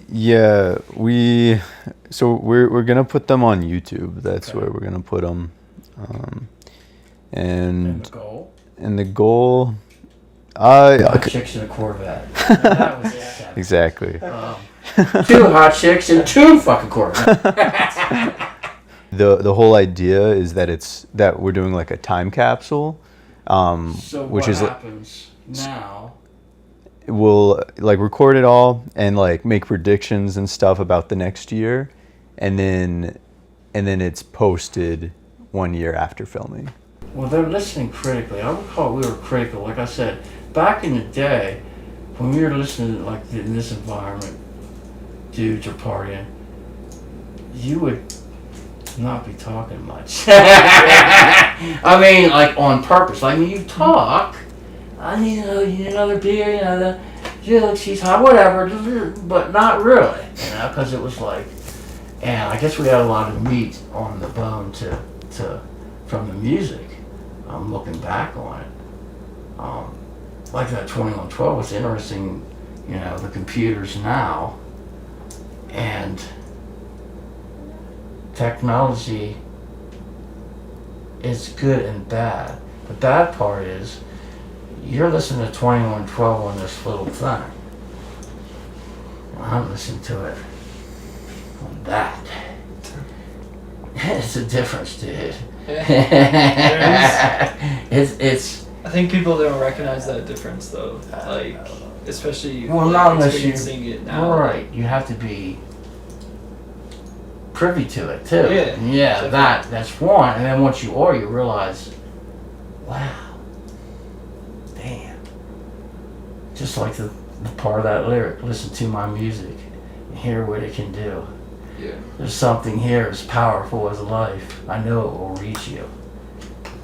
Yeah, we're gonna put them on YouTube. That's Okay. where we're gonna put them. And the goal. And the goal, Hot chicks in a Corvette. That was sad. exactly. 2 hot chicks and 2 fucking Corvettes. The whole idea is that we're doing like a time capsule, So which what is happens now? we'll like record it all and like make predictions and stuff about the next year, and then it's posted 1 year after filming. Well, they're listening critically. I recall we were critical. Like I said, back in the day, when we were listening like in this environment, dudes are partying, you would not be talking much. I mean, like on purpose. I mean, you talk. I need, you need another beer, you know, she's hot, whatever, but not really, you know, because it was like, and I guess we had a lot of meat on the bone from the music. I'm looking back on it. Like that 2112 was interesting, you know, the computers now, and technology is good and bad. The bad part is you're listening to 2112 on this little thing. I'm listening to it on that. It's a difference, dude. It's. I think people don't recognize that difference though. Like, especially Well, not unless you experiencing it now. right. You have to be privy to it too. Yeah, Yeah. That's one. And then once you are, you realize, wow, damn. Just like the part of that lyric. Listen to my music and hear what it can do. Yeah. There's something here as powerful as life. I know it will reach you.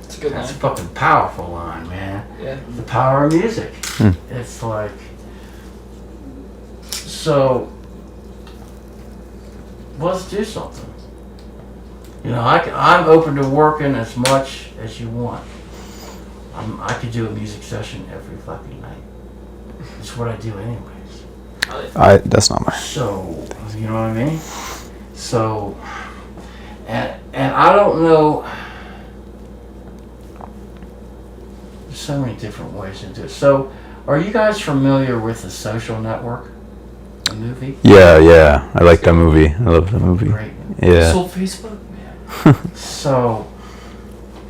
It's a good That's a line. fucking powerful line, man. Yeah. The power of music. It's like, so let's do something. You know, I'm open to working as much as you want. I could do a music session every fucking night. It's what I do anyways. That's not my. So, you know what I mean? So, and I don't know. There's so many different ways to do it. So, are you guys familiar with The Social Network, the movie? Yeah, I like that movie. I love that movie. Great. Yeah. So Facebook? So,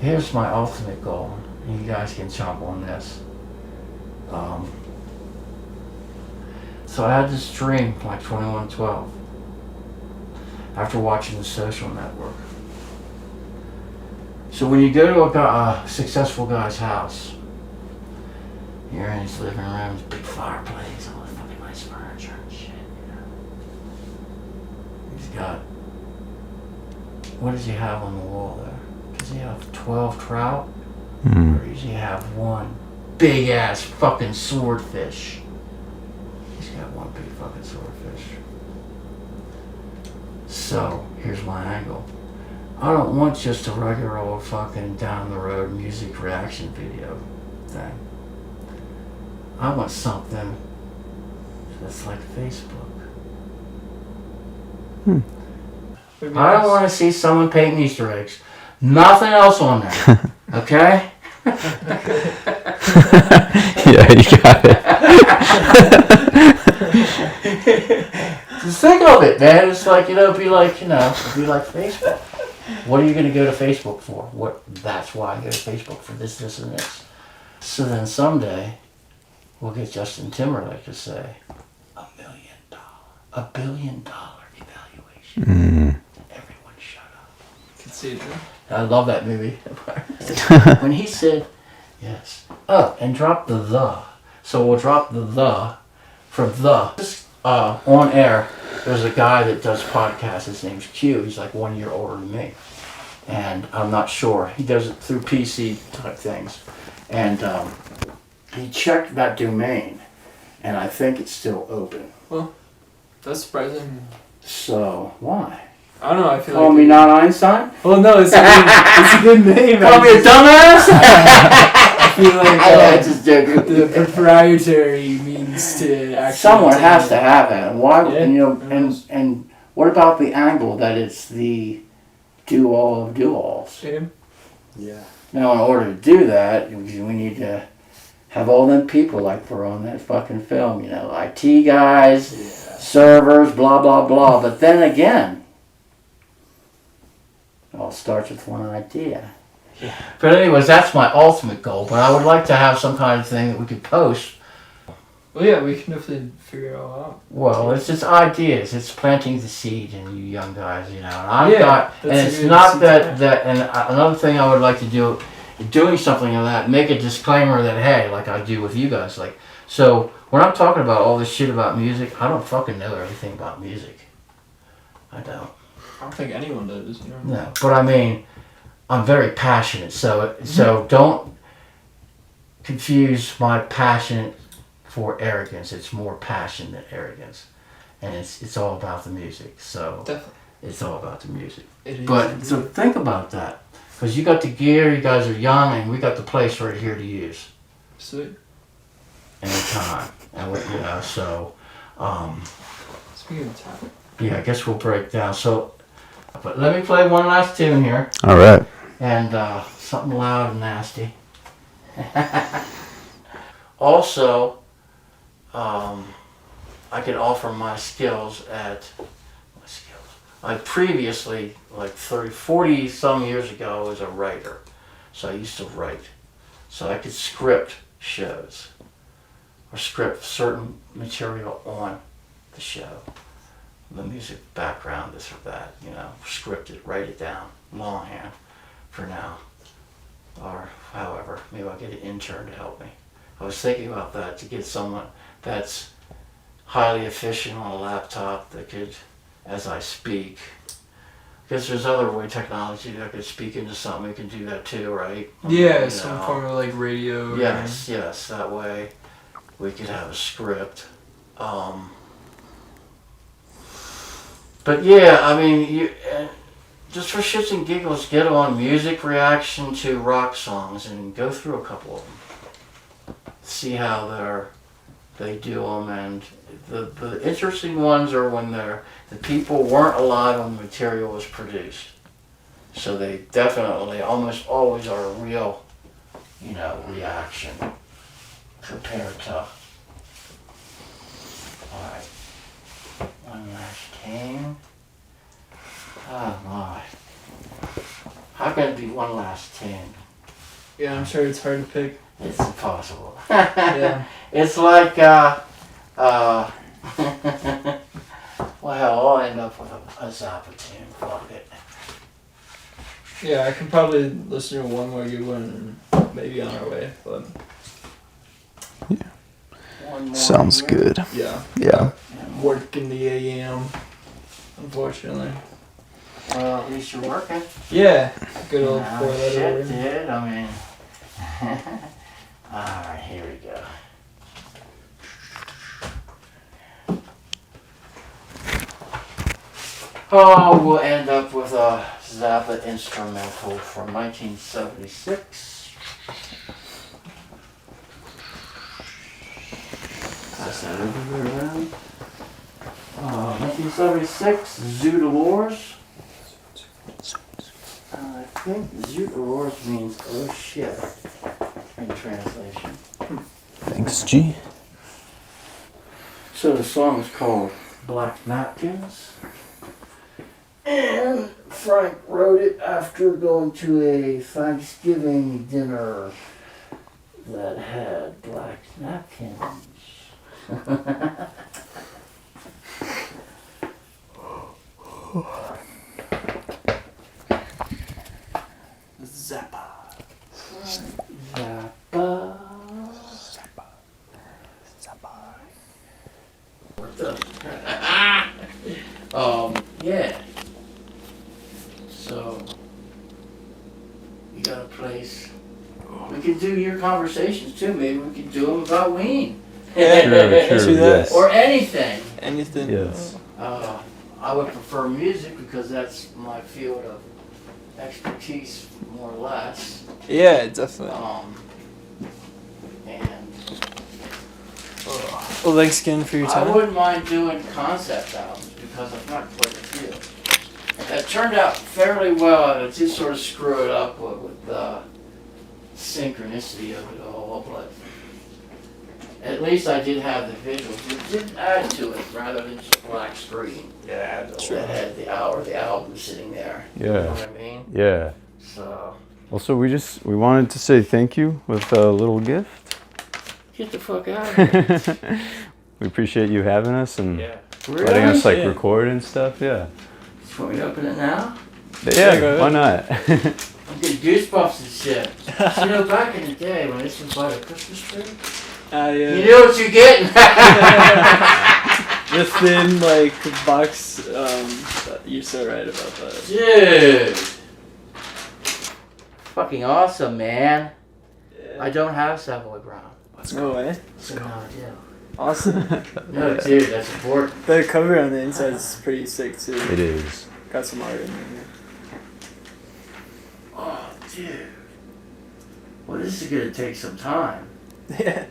here's my ultimate goal. And you guys can chomp on this. So I had this dream like 2112 after watching The Social Network. So when you go to a successful guy's house, Here in his living room, his big fireplace, all the fucking nice furniture and shit, you know. He's got, what does he have on the wall there? Does he have 12 trout? Or does he have one big ass fucking swordfish? He's got one big fucking swordfish. So, here's my angle. I don't want just a regular old fucking down the road music reaction video thing. I want something that's like Facebook. I don't want to see someone painting Easter eggs. Nothing else on there. Okay? Yeah, you got it. Just think of it, man. It's like, it'd be like Facebook. What are you going to go to Facebook for? That's why I go to Facebook, for this, and this. So then someday, we'll get Justin Timberlake to say, $1 billion evaluation. Everyone shut up. Can see it, huh? I love that movie. When he said, yes. Oh, and drop the. So we'll drop the for the. On air, there's a guy that does podcasts. His name's Q. He's like 1 year older than me. And I'm not sure. He does it through PC type things. And he checked that domain. And I think it's still open. Well, that's surprising. So, why? I don't know, I feel Call like... me not Einstein? Well, no, it's a good name. Call me a dumbass? I feel like I'm just joking. the proprietary means to actually... Someone has to have it. And why? Yeah. And, and what about the angle that it's the do-all of do-alls? Yeah. Now, in order to do that, we need to have all them people like we're on that fucking film. IT guys, servers, blah, blah, blah. But then again, it all starts with one idea. Yeah. But anyways, that's my ultimate goal. But I would like to have some kind of thing that we could post. Well, yeah, we can definitely figure it all out. Well, it's just ideas. It's planting the seed in you young guys, And it's not that. And another thing I would like to do, doing something like that, make a disclaimer that, hey, like I do with you guys, so when I'm talking about all this shit about music, I don't fucking know everything about music. I don't. I don't think anyone does, No, but I mean, I'm very passionate, so don't confuse my passion for arrogance. It's more passion than arrogance, and it's all about the music. So definitely, it's all about the music. it is. But so think about that, because you got the gear, you guys are young, and we got the place right here to use. Sweet. Anytime, and Speaking of time. yeah, I guess we'll break down. So, but let me play one last tune here. All right. And something loud and nasty. Also, I could offer my skills. I previously, like 40 some years ago, was a writer. So I used to write. So I could script shows. Or script certain material on the show. The music background, this or that, script it, write it down, longhand. For now, or however, maybe I'll get an intern to help me. I was thinking about that, to get someone that's highly efficient on a laptop that could, as I speak, because there's other way technology that could speak into something, we can do that too, right? Yeah, some form of radio. Yes, that way we could have a script. But yeah, I mean, just for shits and giggles, get on music reaction to rock songs and go through a couple of them. See how they do them, and the interesting ones are when the people weren't alive when the material was produced. So they definitely, almost always are a real, reaction compared to. All right, one last thing. Oh my. How can it be one last 10? Yeah, I'm sure it's hard to pick. It's impossible. Yeah. It's like, well, I'll end up with a Zappa tune. Fuck it. Yeah, I can probably listen to one more good one and maybe on our way, but One more Sounds here. good. Yeah. Yeah. Work in the AM, unfortunately. Well, at least you're working. Yeah. Good old Oh, 4-letter shit, word. dude. I mean. Alright, here we go. Oh, we'll end up with a Zappa instrumental from 1976. Pass that over there around. 1976, Zoo Dolores. I think Zoo Dolores means oh shit in translation. Thanks, G. So the song is called Black Napkins. And Frank wrote it after going to a Thanksgiving dinner that had black napkins. Zappa. Zappa. What the? Yeah. So, you got a place. We can do your conversations too. Maybe we can do them about Ween. Sure, Do that. yes. Or anything. Anything. Yes. I would prefer music because that's my field of expertise, more or less. Yeah, definitely. And Well, thanks again for your I time. wouldn't mind doing concept albums because I've got quite a few. It turned out fairly well. I did sort of screw it up with the synchronicity of it all, but at least I did have the visuals. It did add to it rather than just a black screen. Yeah, That had the album sitting there. You know Yeah. what I mean? Yeah. So, Also, we wanted to say thank you with a little gift. get the fuck out of here. We appreciate you having us and Really? letting us like Yeah. record and stuff. Yeah. Just want me to open it now? Yeah. go Why not? I'm getting goosebumps and shit. You know, back in the day when this was by the Christmas tree, Yeah. you knew what you're getting. The thin, like, box, you're so right about that. Dude. Fucking awesome, man. I don't have Savoy Brown. No way. So now I do. Awesome. No, dude, that's important. The cover on the inside is pretty sick, too. It is. Got some art in there. Oh, dude. Well, this is gonna take some time. Yeah.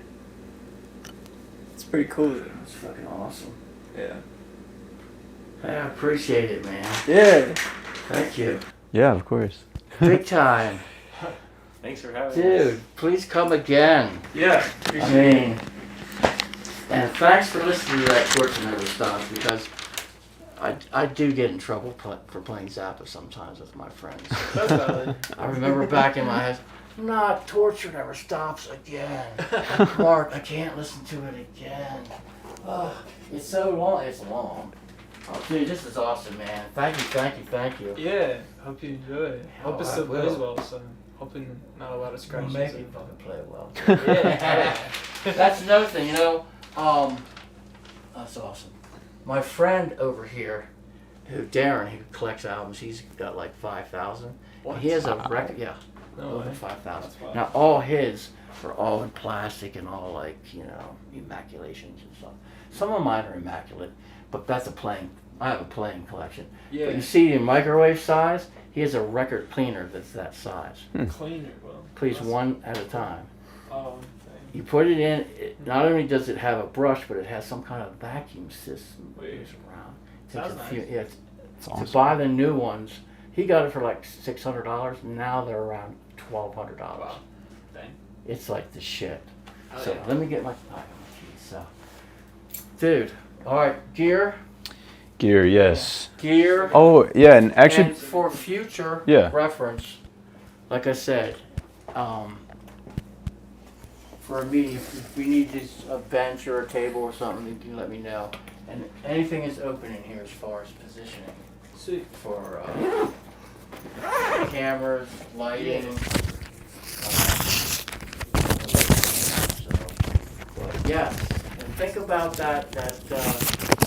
It's pretty cool. That's fucking awesome. Yeah. Hey, I appreciate it, man. Yeah. Thank you. Yeah, of course. Big time. Thanks for having Dude, please come again. Yeah. I mean, and thanks for listening to that Torture Never Stops because I do get in trouble for playing Zappa sometimes with my friends. That's valid. I remember back in my head, not Torture Never Stops again. Mark, I can't listen to it again. Oh, it's so long. It's long. Oh, dude, this is awesome, man. Thank you, thank you, thank you. Yeah. Hope you enjoy it. Hope Oh, it I still will. plays well, so hoping not a lot of We'll scratches. make it fucking play well. Yeah. That's another thing, you know. That's awesome. My friend over here, Darren, who collects albums, he's got like 5,000. What? He has a record, yeah, No over way. 5,000. That's wild. Now all his are all in plastic and all like, you know, immaculations and stuff. Some of mine are immaculate, but that's I have a playing collection. Yeah. But you see in microwave size, he has a record cleaner that's that size. Cleaner, well. Please, Awesome. one at a time. Oh, You put it in, not only does it have a brush, but it has some kind of vacuum system that Weird. goes around. Sounds Takes a few- nice. yeah, It's to awesome. buy the new ones, he got it for like $600. Now they're around $1,200. Wow. Dang. It's like the shit. Oh, So yeah. let me get my keys. So, dude, all right, gear. Yes. Oh, yeah, and actually, and for future Yeah. reference, like I said, for a meeting, if we need this, a bench or a table or something, you can let me know. And anything is open in here as far as positioning Sweet. for cameras, lighting. So, but yes, think about that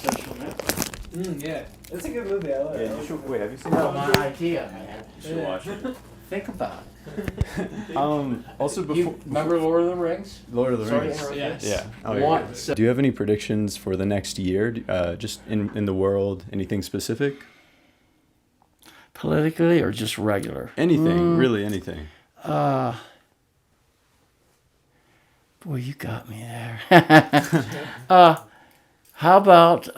social network. Yeah, it's a good movie. I like it. Wait, have you seen No, my idea, man. You should watch it. Think about Also, it. You remember Lord of the Rings? Lord of the Sorry to Rings. interrupt you. Yes. Yeah. Oh, One- yeah. so- Do you have any predictions for the next year? Just in the world, anything specific? Politically or just regular? Anything, really anything. Boy, you got me there. How about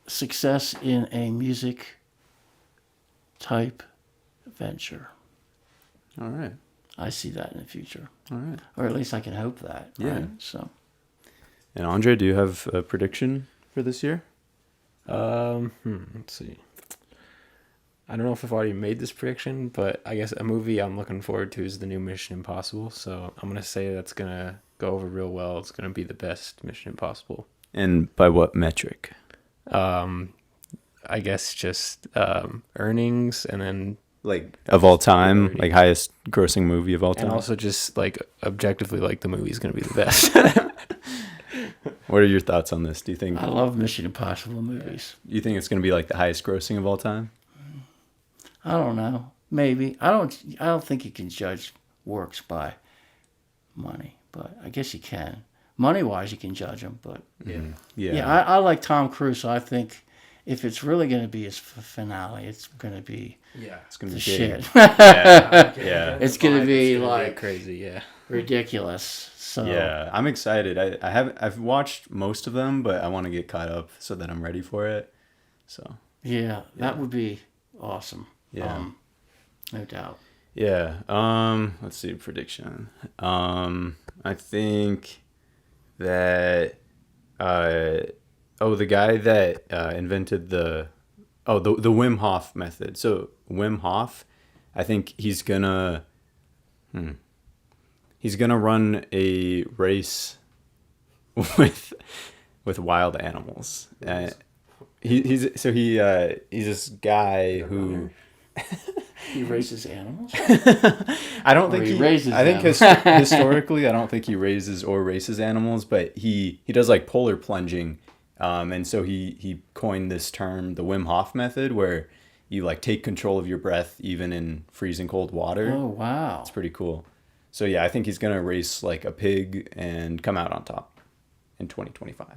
success in a music type venture? All right. I see that in the future, All right. or at least I can hope that. Yeah. Right? So And Andre, do you have a prediction for this year? Let's see. I don't know if I've already made this prediction, but I guess a movie I'm looking forward to is the new Mission Impossible. So I'm gonna say that's gonna go over real well. It's gonna be the best Mission Impossible. And by what metric? I guess just earnings, and then Like of all time, like highest grossing movie of all time. and also just like objectively, like the movie's gonna be the best. What are your thoughts on this? Do you think I love Mission Impossible movies. you think it's going to be like the highest grossing of all time? I don't know. Maybe I don't think you can judge works by money, but I guess you can. Money wise, you can judge them, but yeah, I like Tom Cruise. So I think if it's really going to be his finale, it's going to be It's going to the be big. shit. Yeah. It's going to be It's gonna like crazy, yeah. ridiculous. So Yeah, I'm excited. I've watched most of them, but I want to get caught up so that I'm ready for it. So yeah, that would be awesome. Yeah. No doubt. yeah. Let's see, prediction. I think that the guy that invented the Wim Hof method. So Wim Hof, I think he's gonna run a race with wild animals. He's this guy who He raises animals. I don't Or think he he raises I think them. historically I don't think he raises or races animals, but he does like polar plunging, and so he coined this term, the Wim Hof method, where you like take control of your breath even in freezing cold water. Oh wow. It's pretty cool. So yeah, I think he's gonna race like a pig and come out on top in 2025.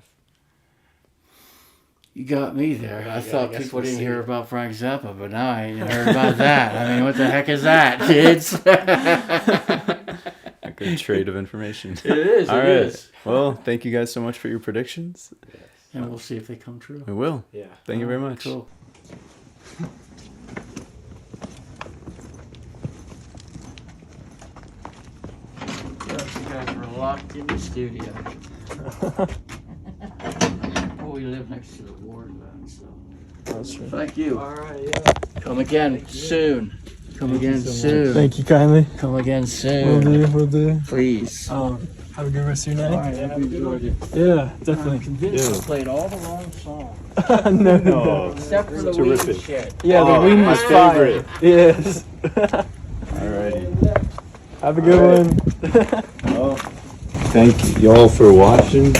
You got me there. I thought guess people we'll didn't see. hear about Frank Zappa, but now I ain't heard about that. I mean, what the heck is that, kids? A good trade of information. It is. All It right. is. Well, thank you guys so much for your predictions. And we'll see if they come true. We will. Yeah. Thank you very much. Cool. You guys were locked in the studio. Well, we live next to the ward van, so. That's true. Thank you. All right, yeah. Come again soon. Come again soon. Thank you kindly. Come again Will soon. do, will do. Please. Have a good rest of your All night. right, have a good one. Yeah, I'm definitely. convinced I played all the wrong songs. No. Except for the Terrific. weed shit. Yeah, the Oh, wing my was fire. favorite. Yes. Alrighty. Have a good one. Well, thank you all for watching.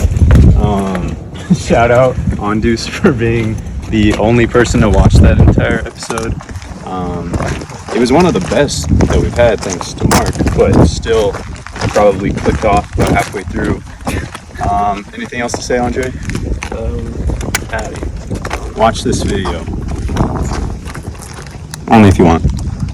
Shout out on Deuce for being the only person to watch that entire episode. It was one of the best that we've had, thanks to Mark, but still probably clicked off about halfway through. Anything else to say, Andre? Watch this video. Only if you want.